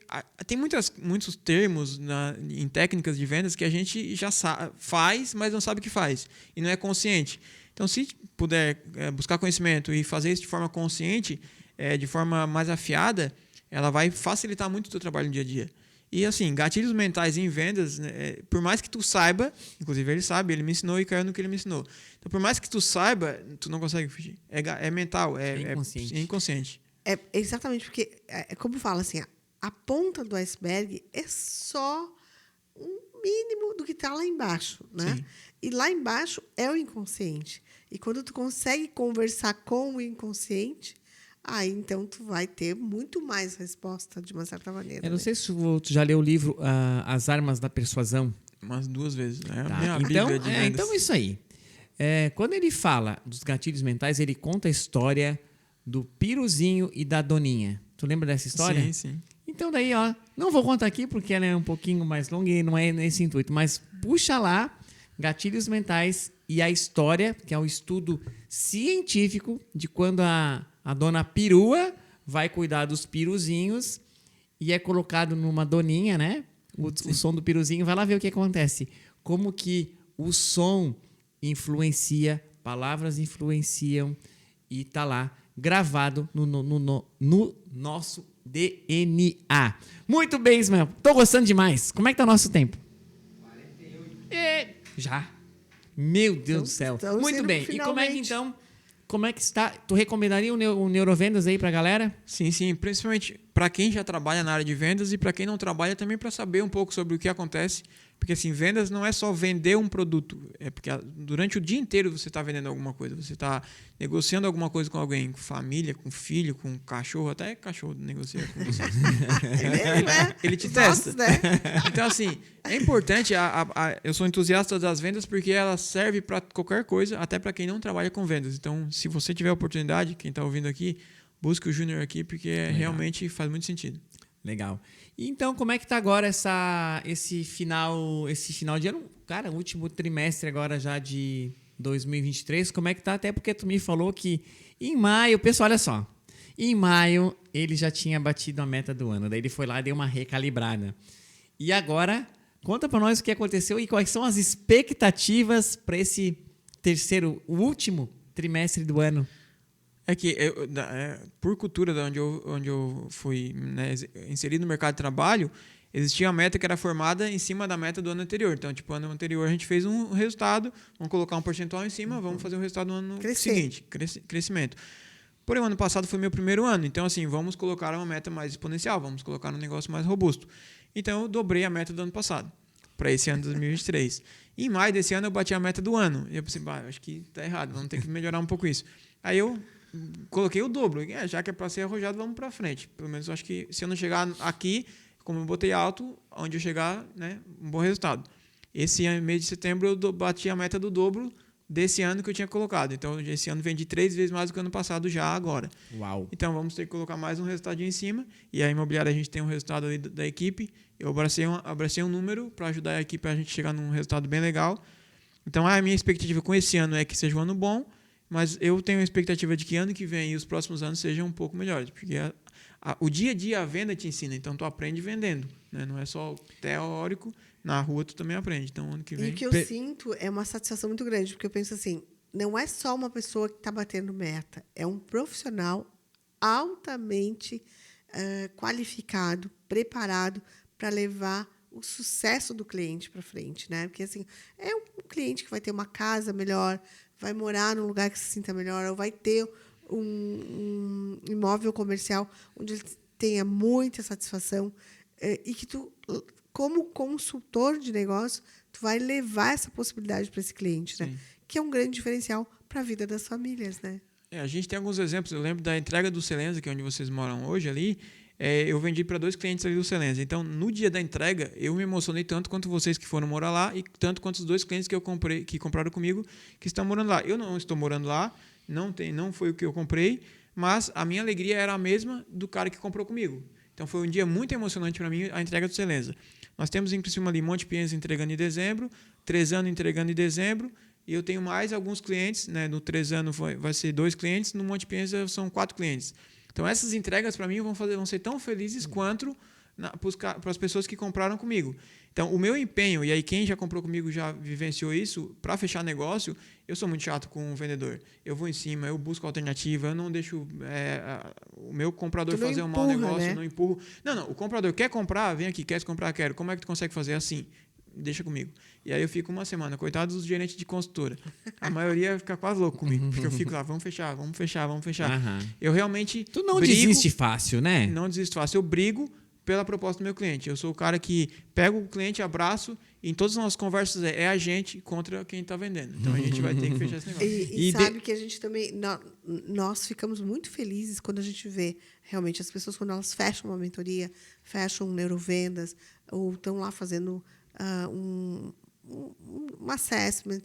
tem muitos termos em técnicas de vendas que a gente já faz, mas não sabe o que faz. E não é consciente. Então, se puder buscar conhecimento e fazer isso de forma consciente, de forma mais afiada, ela vai facilitar muito o teu trabalho no dia a dia. E assim, gatilhos mentais em vendas, por mais que tu saiba, inclusive ele sabe, ele me ensinou e caiu no que ele me ensinou. Então, por mais que tu saiba, tu não consegue fugir. É mental, é inconsciente. Exatamente, porque, como fala assim, a ponta do iceberg é só um mínimo do que está lá embaixo, né? Sim. E lá embaixo é o inconsciente. E quando tu consegue conversar com o inconsciente, aí então tu vai ter muito mais resposta de uma certa maneira. Eu não sei se tu já leu o livro As Armas da Persuasão. Umas 2 vezes. Então isso aí. Quando ele fala dos gatilhos mentais, ele conta a história do Piruzinho e da Doninha. Tu lembra dessa história? Sim, sim. Então daí, não vou contar aqui porque ela é um pouquinho mais longa e não é nesse intuito, mas puxa lá gatilhos mentais e a história, que é um estudo científico de quando a dona perua vai cuidar dos piruzinhos e é colocado numa doninha, né? O som do piruzinho, vai lá ver o que acontece. Como que o som influencia, palavras influenciam e tá lá gravado no nosso DNA. Muito bem, Ismael. Tô gostando demais. Como é que tá o nosso tempo? 48. Já. Meu Deus do céu. Muito bem. E como é que está? Tu recomendaria o Neurovendas aí pra galera? Sim, sim. Principalmente para quem já trabalha na área de vendas e para quem não trabalha também para saber um pouco sobre o que acontece. Porque assim, vendas não é só vender um produto, é porque durante o dia inteiro você está vendendo alguma coisa, você está negociando alguma coisa com alguém, com família, com filho, com cachorro, até cachorro negocia com você. Ele te testa. Nossa, né? Então assim, é importante, eu sou entusiasta das vendas porque ela serve para qualquer coisa, até para quem não trabalha com vendas. Então, se você tiver a oportunidade, quem está ouvindo aqui, busque o Júnior aqui, porque realmente faz muito sentido. Legal. E então, como é que tá agora esse final de ano? Cara, o último trimestre agora já de 2023, como é que tá? Até porque tu me falou que em maio, pessoal, olha só, em maio ele já tinha batido a meta do ano, daí ele foi lá e deu uma recalibrada. E agora, conta para nós o que aconteceu e quais são as expectativas para esse o último trimestre do ano. É que, por cultura de onde eu fui, né, inserido no mercado de trabalho, existia uma meta que era formada em cima da meta do ano anterior. Então, tipo, ano anterior a gente fez um resultado, vamos colocar um percentual em cima, vamos fazer o resultado no ano seguinte. Crescimento. Porém, o ano passado foi meu primeiro ano. Então, assim, vamos colocar uma meta mais exponencial, vamos colocar um negócio mais robusto. Então, eu dobrei a meta do ano passado, para esse ano de 2023. Em maio desse ano, eu bati a meta do ano. E eu pensei, acho que está errado, vamos ter que melhorar um pouco isso. Aí eu coloquei o dobro. Já que é para ser arrojado, vamos para frente. Pelo menos eu acho que se eu não chegar aqui, como eu botei alto, onde eu chegar, né, um bom resultado. Esse ano, mês de setembro, eu bati a meta do dobro desse ano que eu tinha colocado. Então, esse ano vendi 3 vezes mais do que o ano passado já agora. Uau! Então, vamos ter que colocar mais um resultadinho em cima. E a imobiliária, a gente tem um resultado ali da equipe. Eu abracei um número para ajudar a equipe a gente chegar num resultado bem legal. Então, a minha expectativa com esse ano é que seja um ano bom, mas eu tenho a expectativa de que ano que vem e os próximos anos sejam um pouco melhores, porque o dia a dia, a venda te ensina, então tu aprende vendendo, né? Não é só teórico, na rua tu também aprende. Então, ano que vem... E o que eu sinto é uma satisfação muito grande, porque eu penso assim, não é só uma pessoa que está batendo meta, é um profissional altamente qualificado, preparado para levar o sucesso do cliente para frente, né? Porque assim, é um cliente que vai ter uma casa melhor, vai morar num lugar que se sinta melhor, ou vai ter um imóvel comercial onde ele tenha muita satisfação e que tu, como consultor de negócio, tu vai levar essa possibilidade para esse cliente, né? Que é um grande diferencial para a vida das famílias, né? A gente tem alguns exemplos. Eu lembro da entrega do Celenza, que é onde vocês moram hoje ali. Eu vendi para 2 clientes ali do Celenza. Então, no dia da entrega, eu me emocionei tanto quanto vocês que foram morar lá e tanto quanto os 2 clientes que compraram comigo, que estão morando lá. Eu não estou morando lá, não foi o que eu comprei, mas a minha alegria era a mesma do cara que comprou comigo. Então, foi um dia muito emocionante para mim a entrega do Celenza. Nós temos em Criciúma ali Monte Pinheiros entregando em dezembro, Trezano entregando em dezembro, e eu tenho mais alguns clientes, né? No Trezano vai ser 2 clientes, no Monte Pinheiros são 4 clientes. Então, essas entregas, para mim, vão ser tão felizes quanto para as pessoas que compraram comigo. Então, o meu empenho, e aí quem já comprou comigo já vivenciou isso, para fechar negócio, eu sou muito chato com o vendedor. Eu vou em cima, eu busco alternativa, eu não deixo o meu comprador fazer um mau negócio, né? Eu não empurro. Não, o comprador quer comprar, vem aqui, quer comprar, quero. Como é que tu consegue fazer assim? Deixa comigo. E aí eu fico uma semana, coitados dos gerentes de consultora. A maioria fica quase louco comigo, porque eu fico lá, vamos fechar. Uhum. Eu realmente Tu não desiste fácil, né? Não desisto fácil. Eu brigo pela proposta do meu cliente. Eu sou o cara que pega o cliente, abraço, e em todas as nossas conversas é a gente contra quem está vendendo. Então a gente vai ter que fechar esse negócio. E sabe que a gente também... Nós ficamos muito felizes quando a gente vê realmente as pessoas, quando elas fecham uma mentoria, fecham neurovendas, ou estão lá fazendo... um assessment,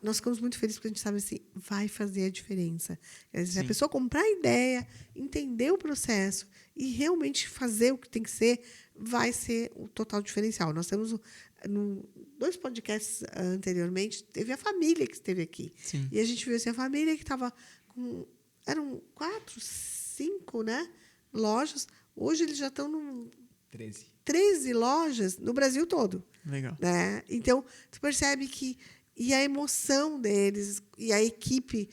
nós ficamos muito felizes porque a gente sabe assim, vai fazer a diferença. Se a pessoa comprar a ideia, entender o processo e realmente fazer o que tem que ser, vai ser o total diferencial. Nós temos 2 podcasts anteriormente, teve a família que esteve aqui. Sim. E a gente viu assim, a família que estava com... Eram 4, 5, né, lojas. Hoje eles já estão no... 13 lojas no Brasil todo. Legal. Né? Então, tu percebe que... E a emoção deles, e a equipe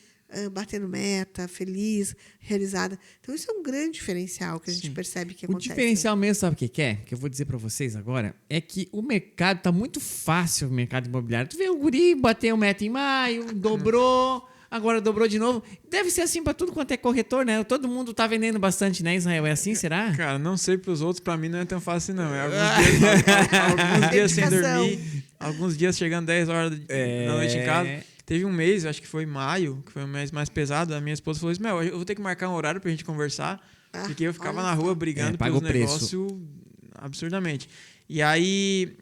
batendo meta, feliz, realizada. Então, isso é um grande diferencial que a gente percebe que acontece. O diferencial mesmo, sabe o que é? Que eu vou dizer para vocês agora, é que o mercado está muito fácil, o mercado imobiliário. Tu vê o guri, bateu meta em maio, dobrou... agora dobrou de novo. Deve ser assim para tudo quanto é corretor, né? Todo mundo tá vendendo bastante, né, Israel? É assim, será? Cara, não sei pros outros, pra mim não é tão fácil, não. É alguns dias sem dormir, alguns dias chegando 10 horas da noite em casa. Teve um mês, acho que foi maio, que foi um mês mais pesado. A minha esposa falou assim: Meu, eu vou ter que marcar um horário pra gente conversar, porque eu ficava na rua brigando pelos negócios absurdamente. E aí,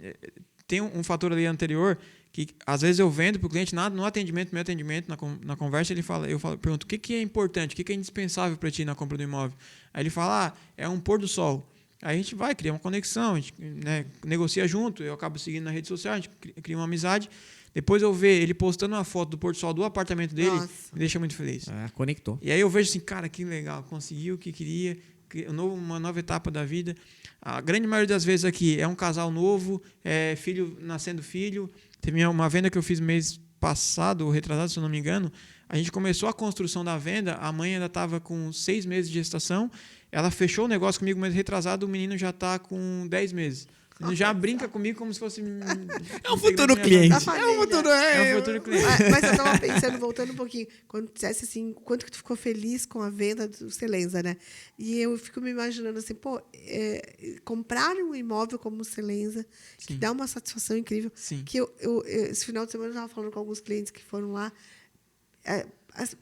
tem um fator ali anterior que às vezes eu vendo para o cliente no atendimento, meu atendimento, na conversa, eu pergunto: o que é importante, o que é indispensável para ti na compra do imóvel? Aí ele fala: é um pôr do sol. Aí a gente vai, cria uma conexão, a gente, né, negocia junto, eu acabo seguindo na rede social, a gente cria uma amizade. Depois eu ver ele postando uma foto do pôr do sol do apartamento dele, me deixa muito feliz. Conectou. E aí eu vejo assim, cara, que legal, conseguiu o que queria, uma nova etapa da vida. A grande maioria das vezes aqui é um casal novo, filho nascendo filho. Teve uma venda que eu fiz mês passado, ou retrasado, se eu não me engano. A gente começou a construção da venda, a mãe ainda estava com 6 meses de gestação. Ela fechou o negócio comigo, mas retrasado, o menino já está com 10 meses. Ele já brinca comigo como se fosse... É um futuro cliente. É um futuro cliente. Mas eu estava pensando, voltando um pouquinho, quando tu dissesse assim, quanto que tu ficou feliz com a venda do Celenza, né? E eu fico me imaginando assim, comprar um imóvel como o Celenza, que dá uma satisfação incrível. Sim. Que esse final de semana eu estava falando com alguns clientes que foram lá.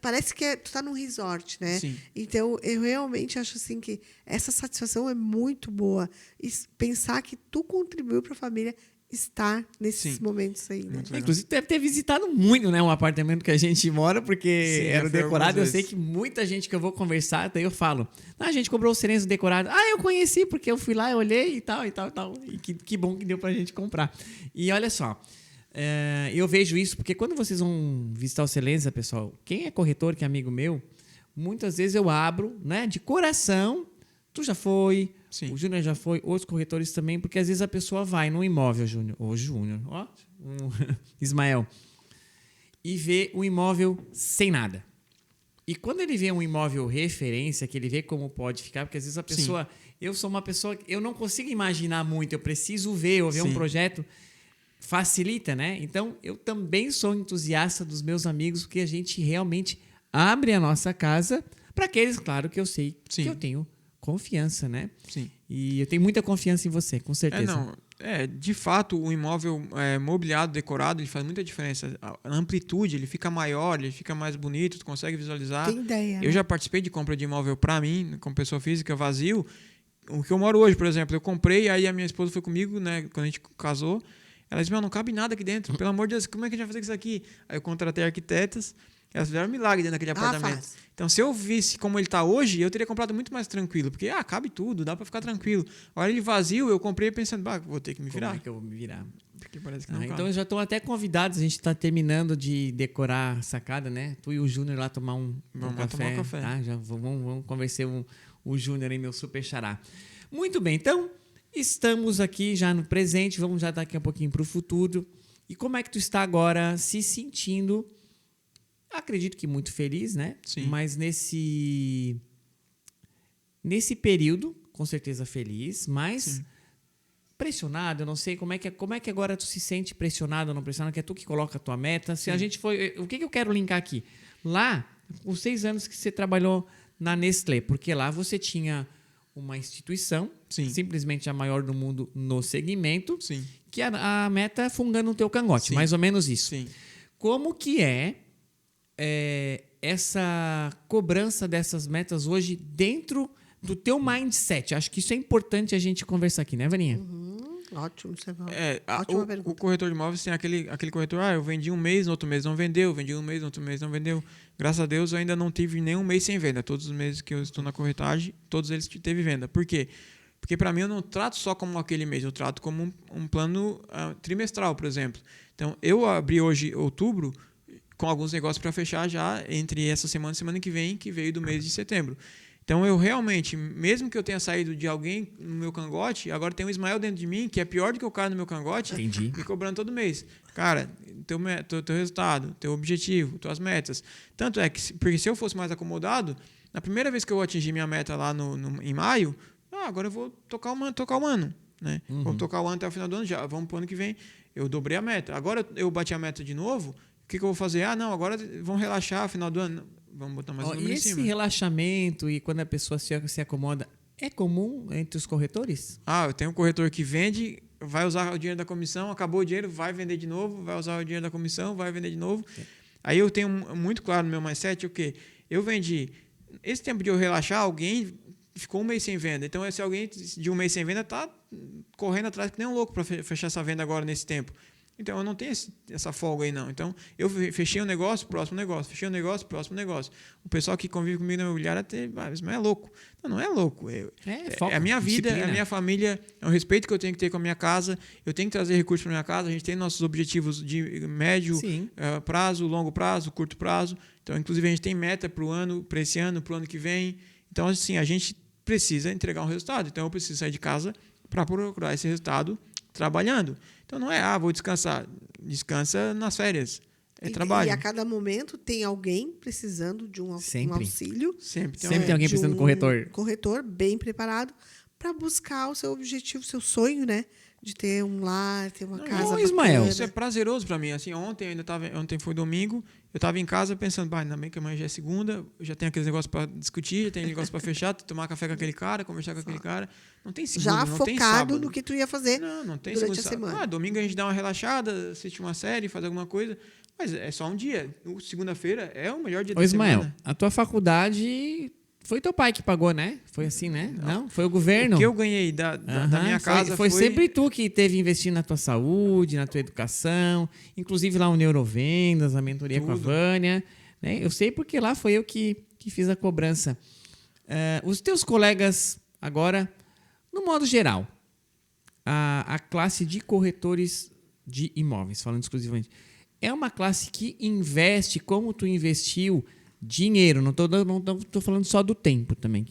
Parece que tu está num resort, né? Sim. Então, eu realmente acho assim que essa satisfação é muito boa. E pensar que tu contribuiu para a família estar nesses momentos aí, né? Inclusive, deve ter visitado muito, né, um apartamento que a gente mora, porque era decorado. Eu sei que muita gente que eu vou conversar, daí eu falo: a gente comprou o Celenza decorado. Eu conheci, porque eu fui lá, eu olhei e tal, e tal, e tal. E que bom que deu pra gente comprar. E olha só, eu vejo isso porque quando vocês vão visitar o Celenza, pessoal, quem é corretor, que é amigo meu, muitas vezes eu abro, né, de coração. Tu já foi, o Júnior já foi, outros corretores também, porque às vezes a pessoa vai no imóvel, Ismael, e vê um imóvel sem nada. E quando ele vê um imóvel referência, que ele vê como pode ficar, porque às vezes a pessoa... Eu sou uma pessoa que eu não consigo imaginar muito, eu preciso ver um projeto, facilita, né? Então, eu também sou entusiasta dos meus amigos, porque a gente realmente abre a nossa casa para aqueles, claro, que eu sei que eu tenho confiança, né? Sim. E eu tenho muita confiança em você, com certeza. De fato, o imóvel mobiliado, decorado, ele faz muita diferença. A amplitude, ele fica maior, ele fica mais bonito, tu consegue visualizar. Tem ideia, Eu já participei de compra de imóvel para mim, como pessoa física, vazio. O que eu moro hoje, por exemplo, eu comprei, aí a minha esposa foi comigo, né, quando a gente casou. Ela disse: não cabe nada aqui dentro, pelo amor de Deus, como é que a gente vai fazer isso aqui? Aí eu contratei arquitetas. Elas fizeram um milagre dentro daquele apartamento. Então, se eu visse como ele está hoje, eu teria comprado muito mais tranquilo. Porque, cabe tudo, dá para ficar tranquilo. Olha ele vazio, eu comprei pensando: vou ter que me virar. Como é que eu vou me virar? Porque parece que não cabe. Então, já estão até convidados. A gente está terminando de decorar a sacada, né? Tu e o Júnior lá tomar um café. Tomar um café. Tá? Já vamos convencer o Júnior aí, meu super xará. Muito bem, então, estamos aqui já no presente. Vamos já daqui a pouquinho para o futuro. E como é que tu está agora se sentindo... Acredito que muito feliz, né? Sim. Mas nesse período, com certeza feliz, mas pressionado, eu não sei como é que agora tu se sente pressionado ou não pressionado, que é tu que coloca a tua meta. Se a gente foi, o que eu quero linkar aqui? Lá, os 6 anos que você trabalhou na Nestlé, porque lá você tinha uma instituição, simplesmente a maior do mundo no segmento, que a meta fungando no teu cangote, mais ou menos isso. Sim. Como que essa cobrança dessas metas hoje dentro do teu mindset? Acho que isso é importante a gente conversar aqui, né, Vaninha? Ótimo, você ótima pergunta. O corretor de imóveis tem aquele corretor: eu vendi um mês, no outro mês não vendeu, vendi um mês, no outro mês não vendeu. Graças a Deus, eu ainda não tive nenhum mês sem venda. Todos os meses que eu estou na corretagem, todos eles teve venda. Por quê? Porque para mim eu não trato só como aquele mês, eu trato como um plano trimestral, por exemplo. Então, eu abri hoje, outubro, com alguns negócios para fechar já entre essa semana e semana que vem, que veio do mês de setembro. Então, eu realmente, mesmo que eu tenha saído de alguém no meu cangote, agora tem um Ismael dentro de mim, que é pior do que o cara no meu cangote, me cobrando todo mês. Cara, teu resultado, teu objetivo, tuas metas. Tanto é que, porque se eu fosse mais acomodado, na primeira vez que eu atingi minha meta lá em maio, agora eu vou tocar o ano. Né? Vamos tocar o ano até o final do ano, já vamos para o ano que vem. Eu dobrei a meta. Agora eu bati a meta de novo. que eu vou fazer? Ah, não, agora vamos relaxar, final do ano. Vamos botar mais um número E em esse cima. relaxamento e quando a pessoa se acomoda, é comum entre os corretores? Ah, eu tenho um corretor que vende, vai usar o dinheiro da comissão, acabou o dinheiro, vai vender de novo, vai usar o dinheiro da comissão, vai vender de novo. Aí eu tenho muito claro no meu mindset o quê? Eu vendi. Esse tempo de eu relaxar, alguém ficou um mês sem venda. Então, se alguém de um mês sem venda está correndo atrás que nem um louco para fechar essa venda agora nesse tempo. Então, eu não tenho essa folga aí, não. Então, eu fechei um negócio, próximo negócio. Fechei um negócio, próximo negócio. O pessoal que convive comigo na imobiliária até, isso não é louco. Não é louco. Foco, é a minha vida, disciplina. é a minha família, é o respeito que eu tenho que ter com a minha casa. Eu tenho que trazer recursos para minha casa. A gente tem nossos objetivos de médio prazo, longo prazo, curto prazo. Então, inclusive, a gente tem meta para esse ano, para o ano que vem. Então, assim, a gente precisa entregar um resultado. Então, eu preciso sair de casa para procurar esse resultado trabalhando. Então, não é, vou descansar. Descansa nas férias. É trabalho. E a cada momento tem alguém precisando de um auxílio. Sempre tem alguém precisando de corretor. Corretor bem preparado para buscar o seu objetivo, o seu sonho, né? De ter um lar, ter uma casa. Ismael. Isso é prazeroso para mim. Assim, ontem foi domingo, eu estava em casa pensando, ainda bem que amanhã já é segunda, eu já tenho aqueles negócios para discutir, já tenho negócio para fechar, tomar café com aquele cara, conversar com aquele cara. Não tem segunda, já não focado tem sábado. no que tu ia fazer não tem durante segunda, a semana. Domingo a gente dá uma relaxada, assiste uma série, faz alguma coisa, mas é só um dia. Segunda-feira é o melhor dia da Ismael, semana. a tua faculdade foi teu pai que pagou, né? Foi assim, né? Não, foi o governo. O que eu ganhei da minha casa foi sempre tu que teve investindo na tua saúde, na tua educação, inclusive lá o Neurovendas, a mentoria Tudo. com a Vânia. Né? Eu sei porque lá foi eu que fiz a cobrança. Os teus colegas, agora, no modo geral, a classe de corretores de imóveis, falando exclusivamente, é uma classe que investe como tu investiu dinheiro, não tô falando só do tempo também.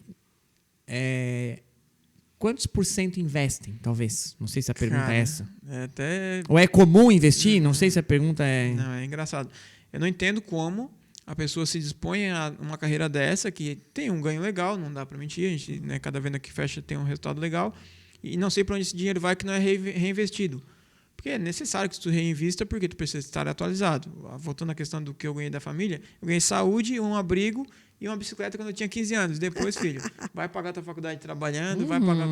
Quantos por cento investem, talvez? Não sei se a pergunta é essa. Ou é comum investir? Não sei se a pergunta é... Não, é engraçado. Eu não entendo como a pessoa se dispõe a uma carreira dessa, que tem um ganho legal, não dá para mentir, a gente, né, cada venda que fecha tem um resultado legal, e não sei para onde esse dinheiro vai que não é reinvestido. Porque é necessário que tu reinvista porque tu precisa estar atualizado. Voltando à questão do que eu ganhei da família, eu ganhei saúde, um abrigo e uma bicicleta quando eu tinha 15 anos. Depois, filho, vai pagar tua faculdade trabalhando, vai pagar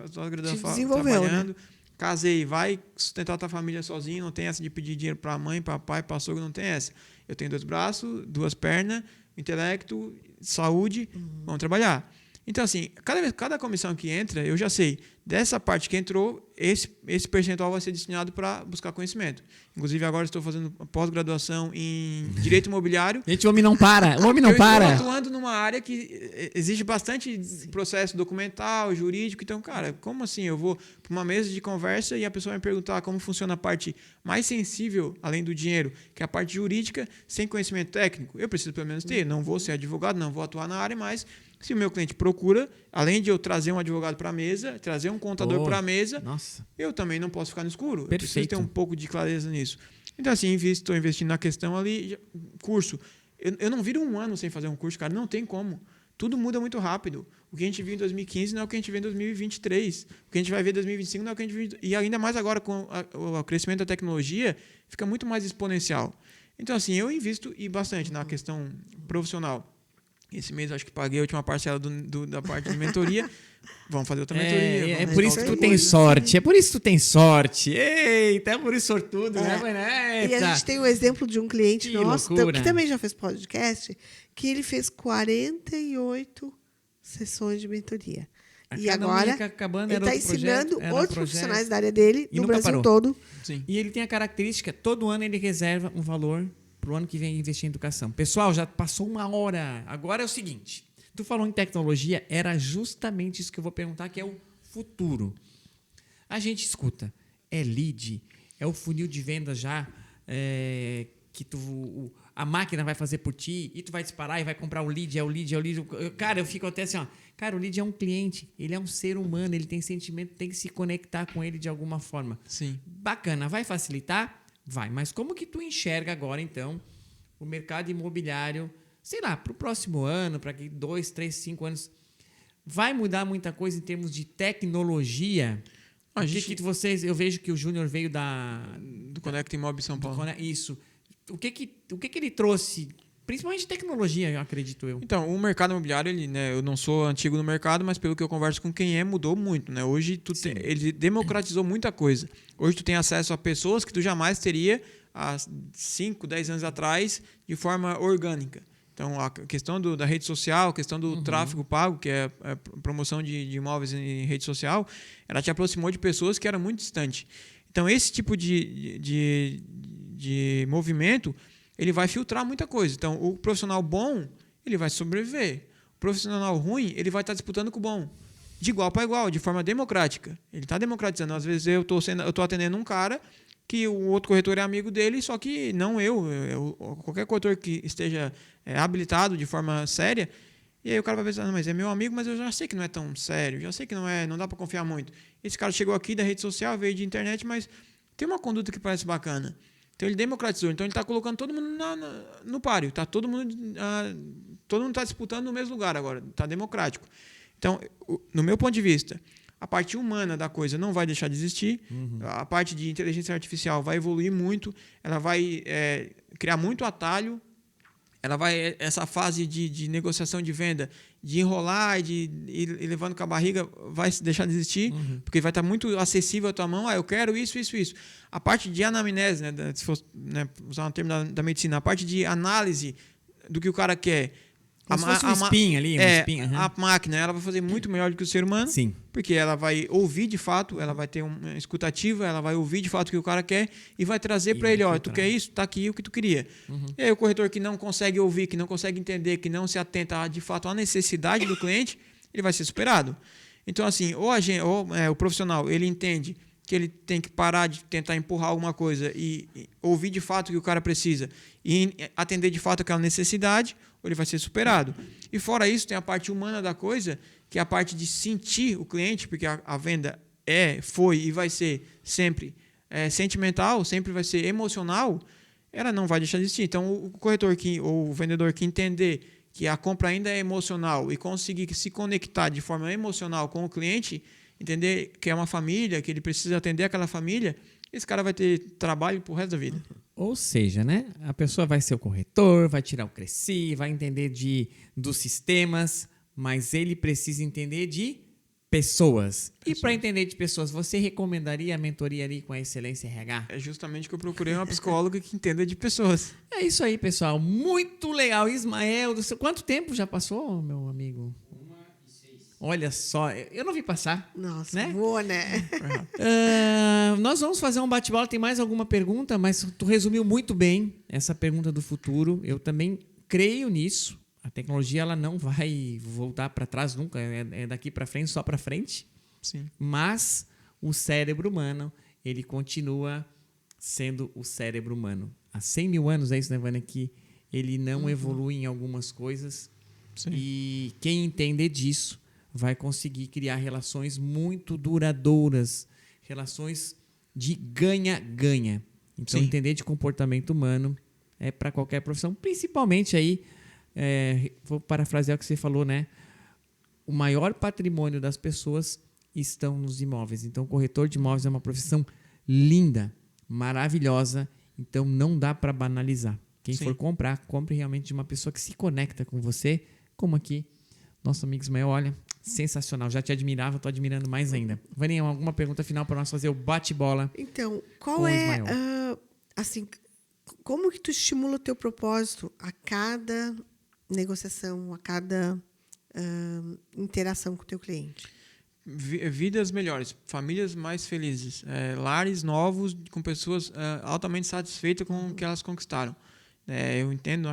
tua graduação trabalhando. Né? Casei, vai sustentar tua família sozinho, não tem essa de pedir dinheiro para mãe, para pai, para sogro, não tem essa. Eu tenho 2 braços, 2 pernas, intelecto, saúde, vamos trabalhar. Então, assim, cada comissão que entra, eu já sei, dessa parte que entrou, esse percentual vai ser destinado para buscar conhecimento. Inclusive, agora estou fazendo pós-graduação em Direito Imobiliário. Gente, o homem não para, o homem não para. Eu estou atuando numa área que exige bastante processo documental, jurídico. Então, cara, como assim? Eu vou para uma mesa de conversa e a pessoa vai me perguntar como funciona a parte mais sensível, além do dinheiro, que é a parte jurídica, sem conhecimento técnico. Eu preciso pelo menos ter. Não vou ser advogado, não vou atuar na área, mas... Se o meu cliente procura, além de eu trazer um advogado para a mesa, trazer um contador para a mesa, eu também não posso ficar no escuro. Perfeito. Eu preciso ter um pouco de clareza nisso. Então, assim, estou investindo na questão ali, curso. Eu não viro um ano sem fazer um curso, cara. Não tem como. Tudo muda muito rápido. O que a gente viu em 2015 não é o que a gente vê em 2023. O que a gente vai ver em 2025 não é o que a gente viu... E ainda mais agora, com o crescimento da tecnologia, fica muito mais exponencial. Então, assim, eu invisto bastante na questão profissional. Esse mês acho que paguei a última parcela da parte de mentoria. Vamos fazer outra mentoria. É por isso que tu tem sorte. É por isso que tu tem sorte. Eita, é por isso sortudo, né? E a gente tem um exemplo de um cliente nosso, loucura. que também já fez podcast, que ele fez 48 sessões de mentoria. E agora ele está ensinando outros profissionais da área dele, no Brasil todo. Sim. E ele tem a característica, todo ano ele reserva um valor para o ano que vem investir em educação. Pessoal, já passou 1 hora. Agora é o seguinte. Tu falou em tecnologia, era justamente isso que eu vou perguntar, que é o futuro. A gente escuta, é lead, é o funil de vendas já, que a máquina vai fazer por ti, e tu vai disparar e vai comprar o lead, é o lead. Cara, eu fico até assim, cara, o lead é um cliente, ele é um ser humano, ele tem sentimento, tem que se conectar com ele de alguma forma. Sim. Bacana, vai facilitar? Vai, mas como que tu enxerga agora, então, o mercado imobiliário, sei lá, para o próximo ano, para 2, 3, 5 anos, vai mudar muita coisa em termos de tecnologia? Eu vejo que o Júnior veio do Conecta Imóvel São Paulo. Isso. o que que ele trouxe? Principalmente tecnologia, acredito eu. Então, o mercado imobiliário, eu não sou antigo no mercado, mas pelo que eu converso com quem mudou muito, né? Hoje ele democratizou muita coisa. Hoje tu tem acesso a pessoas que tu jamais teria há 5, 10 anos atrás de forma orgânica. Então, a questão da rede social, a questão do tráfego pago, que é a promoção de imóveis em rede social, ela te aproximou de pessoas que eram muito distantes. Então, esse tipo de movimento, ele vai filtrar muita coisa. Então, o profissional bom, ele vai sobreviver. O profissional ruim, ele vai estar disputando com o bom. De igual para igual, de forma democrática. Ele está democratizando. Às vezes eu estou atendendo um cara que o outro corretor é amigo dele, só que não qualquer corretor que esteja habilitado de forma séria, e aí o cara vai pensar, mas é meu amigo, mas eu já sei que não é tão sério, já sei que não dá para confiar muito. Esse cara chegou aqui da rede social, veio de internet, mas tem uma conduta que parece bacana. Então ele democratizou, então ele está colocando todo mundo no páreo, tá todo mundo está disputando no mesmo lugar agora, está democrático. Então, no meu ponto de vista, a parte humana da coisa não vai deixar de existir, a parte de inteligência artificial vai evoluir muito, ela vai criar muito atalho, essa fase de negociação de venda, de enrolar e de ir levando com a barriga, vai deixar de existir, porque vai estar muito acessível à tua mão. Eu quero isso. A parte de anamnese, se for usar um termo da medicina, a parte de análise do que o cara quer. Como se fosse um spin ali, a máquina, ela vai fazer muito melhor do que o ser humano. Sim. Porque ela vai ouvir de fato, ela vai ter uma escutativa, ela vai ouvir de fato o que o cara quer e vai trazer para ele, tu quer isso, tá aqui o que tu queria. E aí o corretor que não consegue ouvir, que não consegue entender, que não se atenta de fato à necessidade do cliente, ele vai ser superado. Então, assim, o profissional, ele entende que ele tem que parar de tentar empurrar alguma coisa e ouvir de fato o que o cara precisa e atender de fato aquela necessidade, ou ele vai ser superado. E fora isso, tem a parte humana da coisa, que é a parte de sentir o cliente, porque a venda foi e vai ser sempre sentimental, sempre vai ser emocional, ela não vai deixar de existir. Então, o corretor ou o vendedor que entender que a compra ainda é emocional e conseguir se conectar de forma emocional com o cliente, entender que é uma família, que ele precisa atender aquela família, esse cara vai ter trabalho pro resto da vida. Ou seja, né? A pessoa vai ser o corretor, vai tirar o Cresci, vai entender dos sistemas, mas ele precisa entender de pessoas. E para entender de pessoas, você recomendaria a mentoria ali com a Excelência RH? É justamente que eu procurei uma psicóloga que entenda de pessoas. É isso aí, pessoal. Muito legal. Ismael, quanto tempo já passou, meu amigo? 1h06. Olha só, eu não vi passar. Nossa, né? Voa, né? Nós vamos fazer um bate-bola. Tem mais alguma pergunta? Mas tu resumiu muito bem essa pergunta do futuro. Eu também creio nisso. A tecnologia ela não vai voltar para trás nunca. É daqui para frente, só para frente. Sim. Mas o cérebro humano, ele continua sendo o cérebro humano. Há 100 mil anos, é isso, né, Vânia? Que ele não evolui em algumas coisas. Sim. E quem entender disso vai conseguir criar relações muito duradouras, relações de ganha-ganha. Então, Sim. entender de comportamento humano é para qualquer profissão, principalmente aí, vou parafrasear o que você falou, né? O maior patrimônio das pessoas estão nos imóveis. Então, o corretor de imóveis é uma profissão linda, maravilhosa, então não dá para banalizar. Quem Sim. for comprar, compre realmente de uma pessoa que se conecta com você, como aqui, nosso amigo Ismael, olha, sensacional. Já te admirava, estou admirando mais ainda. Vaninha, alguma pergunta final para nós fazer o bate-bola? Então, Com o Ismael. assim, como que tu estimula o teu propósito a cada negociação, a cada interação com o teu cliente? Vidas melhores, famílias mais felizes, lares novos com pessoas altamente satisfeitas com o que elas conquistaram. Eu entendo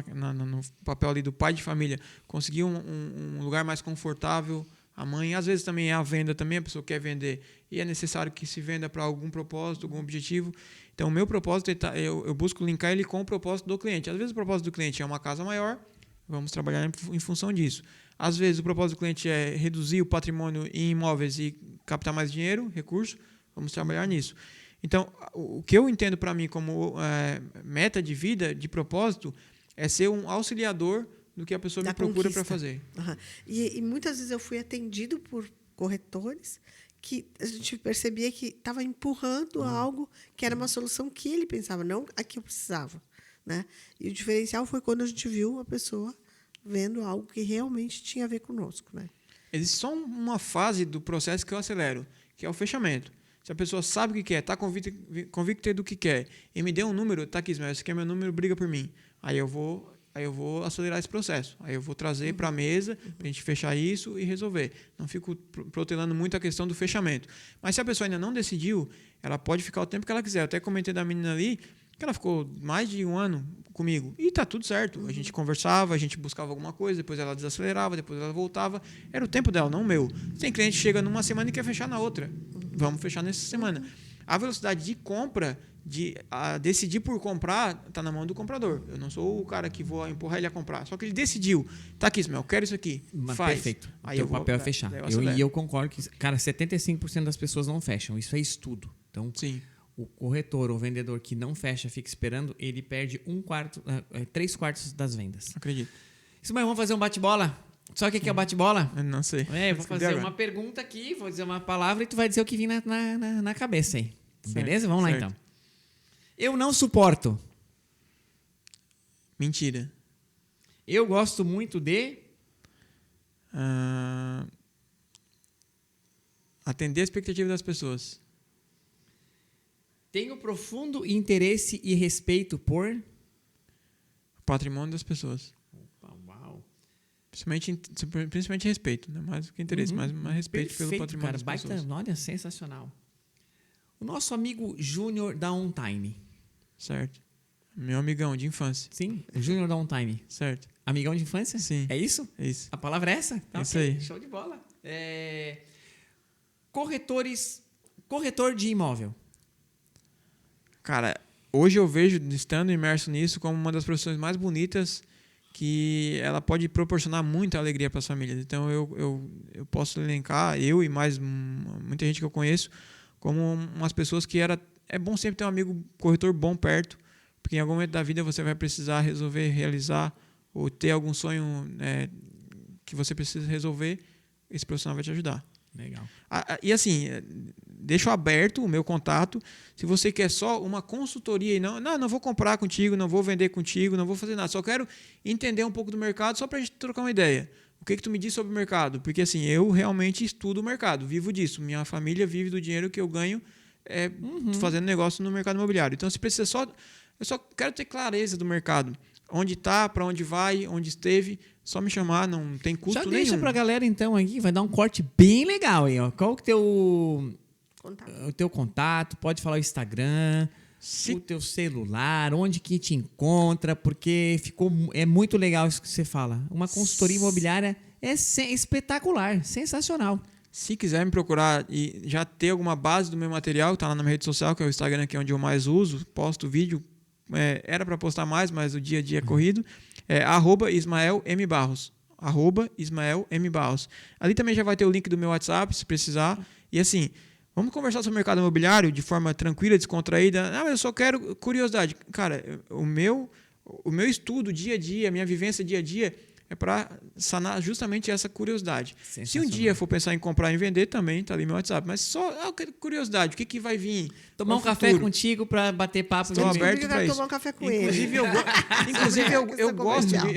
no papel ali do pai de família, conseguir um lugar mais confortável. A mãe, às vezes também é a venda, também a pessoa quer vender e é necessário que se venda para algum propósito, algum objetivo. Então, o meu propósito, eu busco linkar ele com o propósito do cliente. Às vezes o propósito do cliente é uma casa maior, vamos trabalhar em função disso. Às vezes o propósito do cliente é reduzir o patrimônio em imóveis e captar mais dinheiro, recurso, vamos trabalhar nisso. Então, o que eu entendo para mim como meta de vida, de propósito, é ser um auxiliador do que a pessoa me procura para fazer. Uhum. E muitas vezes eu fui atendido por corretores que a gente percebia que estava empurrando algo que era uma solução que ele pensava, não a que eu precisava. né? E o diferencial foi quando a gente viu a pessoa vendo algo que realmente tinha a ver conosco, né? Existe só uma fase do processo que eu acelero, que é o fechamento. Se a pessoa sabe o que quer, está convicta do que quer, e me deu um número, tá aqui, Ismael, esse aqui é meu número, briga por mim. Aí eu vou acelerar esse processo. Aí eu vou trazer para a mesa, para a gente fechar isso e resolver. Não fico protelando muito a questão do fechamento. Mas se a pessoa ainda não decidiu, ela pode ficar o tempo que ela quiser. Eu até comentei da menina ali, que ela ficou mais de 1 ano comigo. E tá tudo certo. A gente conversava, a gente buscava alguma coisa, depois ela desacelerava, depois ela voltava. Era o tempo dela, não o meu. Tem cliente que chega numa semana e quer fechar na outra. Vamos fechar nessa semana. A velocidade de compra, de decidir por comprar, está na mão do comprador. Eu não sou o cara que vou empurrar ele a comprar. Só que ele decidiu. Tá aqui, Ismael, eu quero isso aqui. Faz. Perfeito. Aí o papel é fechar. E eu concordo que, cara, 75% das pessoas não fecham. Isso é estudo. Então, sim. O corretor ou vendedor que não fecha, fica esperando, ele perde 3/4 das vendas. Acredito. Ismael, vamos fazer um bate-bola? Sabe o que é o bate-bola? Eu não sei. Vou fazer uma pergunta aqui, vou dizer uma palavra e tu vai dizer o que vir na cabeça aí. Certo, beleza? Vamos certo. lá então. Eu não suporto. Mentira. Eu gosto muito de... Atender a expectativa das pessoas. Tenho profundo interesse e respeito por... Patrimônio das pessoas. Opa, uau. Principalmente respeito, né? Mais do que interesse, mas respeito Perfeito, pelo patrimônio cara, das pessoas. Olha, sensacional. O nosso amigo Júnior da On Time. Certo. Meu amigão de infância. Sim, o Júnior da On Time. Certo. Amigão de infância? Sim. É isso? É isso. A palavra é essa? Tá, Isso ok. aí. Show de bola. Corretor de imóvel. Cara, hoje eu vejo, estando imerso nisso, como uma das profissões mais bonitas, que ela pode proporcionar muita alegria para as famílias. Então, eu posso elencar, eu e mais muita gente que eu conheço, como umas pessoas que é bom sempre ter um amigo corretor bom perto, porque em algum momento da vida você vai precisar resolver, realizar, ou ter algum sonho que você precisa resolver, esse profissional vai te ajudar. Legal. E assim, deixo aberto o meu contato. Se você quer só uma consultoria e não vou comprar contigo, não vou vender contigo, não vou fazer nada. Só quero entender um pouco do mercado só para a gente trocar uma ideia. O que tu me diz sobre o mercado? Porque assim, eu realmente estudo o mercado, vivo disso. Minha família vive do dinheiro que eu ganho fazendo negócio no mercado imobiliário. Então, se precisa eu só quero ter clareza do mercado. Onde está, para onde vai, onde esteve, só me chamar, não tem custo nenhum. Já deixa pra galera então aqui, vai dar um corte bem legal aí, ó. Qual que é o teu contato? Pode falar o Instagram, o teu celular, onde que te encontra, porque é muito legal isso que você fala. Uma consultoria imobiliária é espetacular, sensacional. Se quiser me procurar e já ter alguma base do meu material, tá lá na minha rede social, que é o Instagram, que é onde eu mais uso, posto vídeo. Era para postar mais, mas o dia a dia é corrido. @IsmaelMBarros. @IsmaelMBarros. Ali também já vai ter o link do meu WhatsApp, se precisar. E assim, vamos conversar sobre o mercado imobiliário de forma tranquila, descontraída. Mas eu só quero curiosidade. Cara, o meu estudo dia a dia, a minha vivência dia a dia é para sanar justamente essa curiosidade. Se um dia for pensar em comprar e vender, também está ali meu WhatsApp. Mas só curiosidade, o que vai vir? Tomar um café contigo para bater papo. Estou aberto para isso. Tomar um café com Inclusive, ele.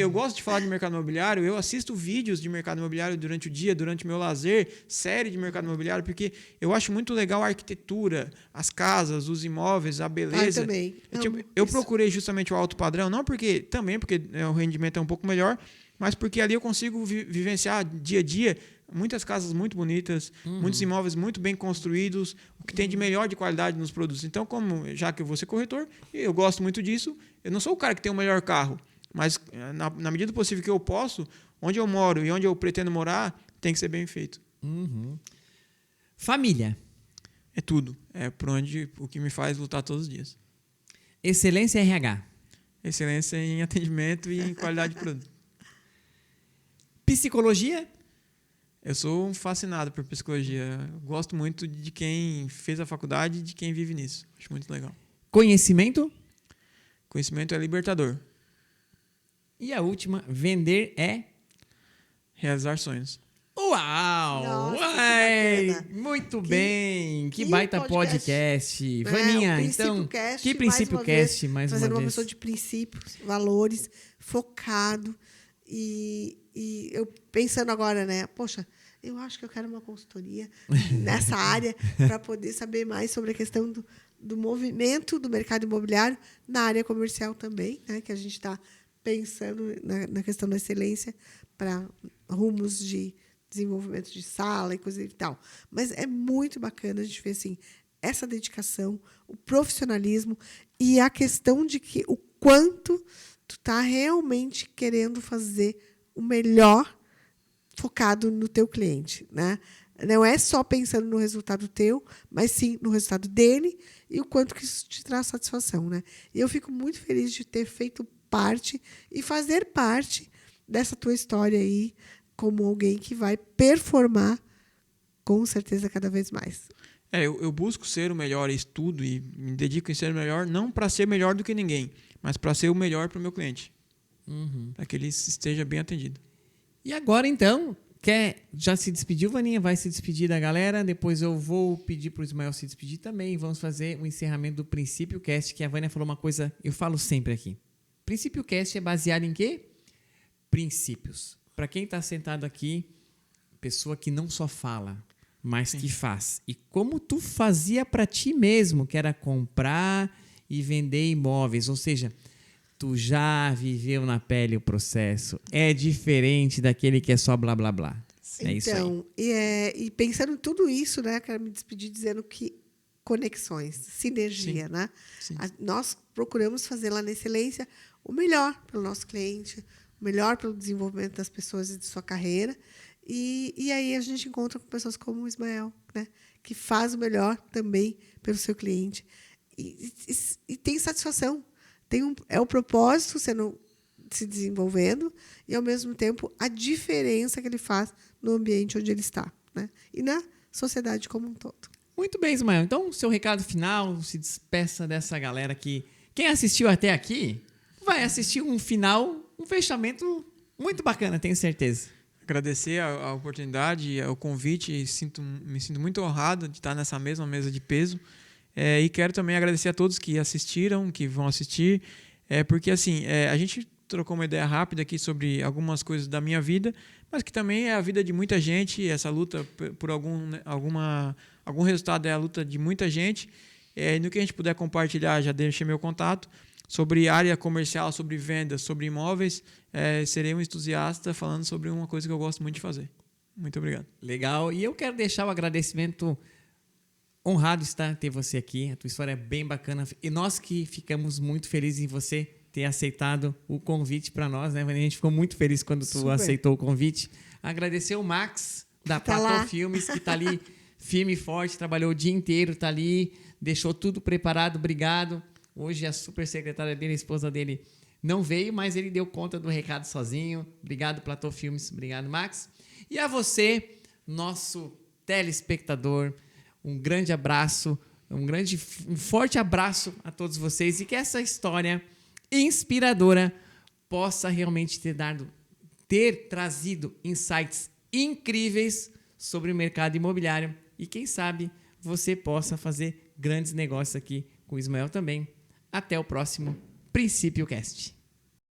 eu gosto de falar de mercado imobiliário. Eu assisto vídeos de mercado imobiliário durante o dia, durante o meu lazer, série de mercado imobiliário, porque eu acho muito legal a arquitetura, as casas, os imóveis, a beleza. Também. Eu procurei justamente o alto padrão, não porque o rendimento é um pouco melhor, mas porque ali eu consigo vivenciar dia a dia muitas casas muito bonitas, muitos imóveis muito bem construídos, o que tem de melhor de qualidade nos produtos. Então, já que eu vou ser corretor, eu gosto muito disso. Eu não sou o cara que tem o melhor carro, mas na medida do possível que eu posso, onde eu moro e onde eu pretendo morar, tem que ser bem feito. Família. É tudo. É o que me faz lutar todos os dias. Excelência RH. Excelência em atendimento e em qualidade de produto. Psicologia? Eu sou fascinado por psicologia. Eu gosto muito de quem fez a faculdade e de quem vive nisso. Acho muito legal. Conhecimento? Conhecimento é libertador. E a última, vender é? Realizar sonhos. Uau! Nossa, que Uai, bacana. muito Que- bem! Que que baita podcast. podcast! É, Vaninha, o então, Princípio Cast, que mais Princípio uma vez, Cast, mais uma trazendo uma vez? pessoa de princípios, valores, focado. E eu pensando agora, né? Poxa, eu acho que eu quero uma consultoria nessa área para poder saber mais sobre a questão do movimento do mercado imobiliário na área comercial também, né? Que a gente está pensando na questão da excelência para rumos de desenvolvimento de sala e coisa e tal. Mas é muito bacana a gente ver assim, essa dedicação, o profissionalismo e a questão de que o quanto tu está realmente querendo fazer o melhor focado no teu cliente, né? Não é só pensando no resultado teu, mas sim no resultado dele e o quanto que isso te traz satisfação, né? E eu fico muito feliz de ter feito parte e fazer parte dessa tua história aí como alguém que vai performar com certeza cada vez mais. Eu busco ser o melhor, estudo e me dedico em ser o melhor, não para ser melhor do que ninguém, mas para ser o melhor para o meu cliente, para que ele esteja bem atendido. E agora, então, já se despediu, Vaninha? Vai se despedir da galera. Depois eu vou pedir para o Ismael se despedir também. E vamos fazer o encerramento do Princípio Cast, que a Vânia falou uma coisa, eu falo sempre aqui. Princípio Cast é baseado em quê? Princípios. Para quem está sentado aqui, pessoa que não só fala, mas que faz. E como tu fazia para ti mesmo, que era comprar e vender imóveis. Ou seja, tu já viveu na pele o processo. É diferente daquele que é só blá, blá, blá. É isso aí. Então, e pensando em tudo isso, né, quero me despedir dizendo que conexões, sinergia, Sim. né? Sim. Nós procuramos fazer lá na Excelência o melhor pelo nosso cliente, o melhor pelo desenvolvimento das pessoas e de sua carreira. E aí a gente encontra com pessoas como o Ismael, né, que faz o melhor também pelo seu cliente. E tem satisfação. É o propósito se desenvolvendo e, ao mesmo tempo, a diferença que ele faz no ambiente onde ele está, né? E na sociedade como um todo. Muito bem, Ismael. Então, seu recado final, se despeça dessa galera que... Quem assistiu até aqui vai assistir um final, um fechamento muito bacana, tenho certeza. Agradecer a oportunidade, o convite, me sinto muito honrado de estar nessa mesma mesa de peso. E quero também agradecer a todos que assistiram, que vão assistir, porque assim, a gente trocou uma ideia rápida aqui sobre algumas coisas da minha vida, mas que também é a vida de muita gente, essa luta por algum resultado é a luta de muita gente. No que a gente puder compartilhar, já deixei meu contato. Sobre área comercial, sobre vendas, sobre imóveis, serei um entusiasta falando sobre uma coisa que eu gosto muito de fazer. Muito obrigado. Legal. E eu quero deixar o agradecimento honrado ter você aqui. A tua história é bem bacana. E nós que ficamos muito felizes em você ter aceitado o convite para nós, né, Vaninha? A gente ficou muito feliz quando tu Super. aceitou o convite. Agradecer o Max, da Tá Platô lá. Filmes, que está ali firme e forte, trabalhou o dia inteiro, está ali, deixou tudo preparado. Obrigado. Hoje a super secretária dele, a esposa dele, não veio, mas ele deu conta do recado sozinho. Obrigado, Platô Filmes. Obrigado, Max. E a você, nosso telespectador, um grande abraço, um forte abraço a todos vocês e que essa história inspiradora possa realmente ter trazido insights incríveis sobre o mercado imobiliário e quem sabe você possa fazer grandes negócios aqui com o Ismael também. Até o próximo Princípio Cast.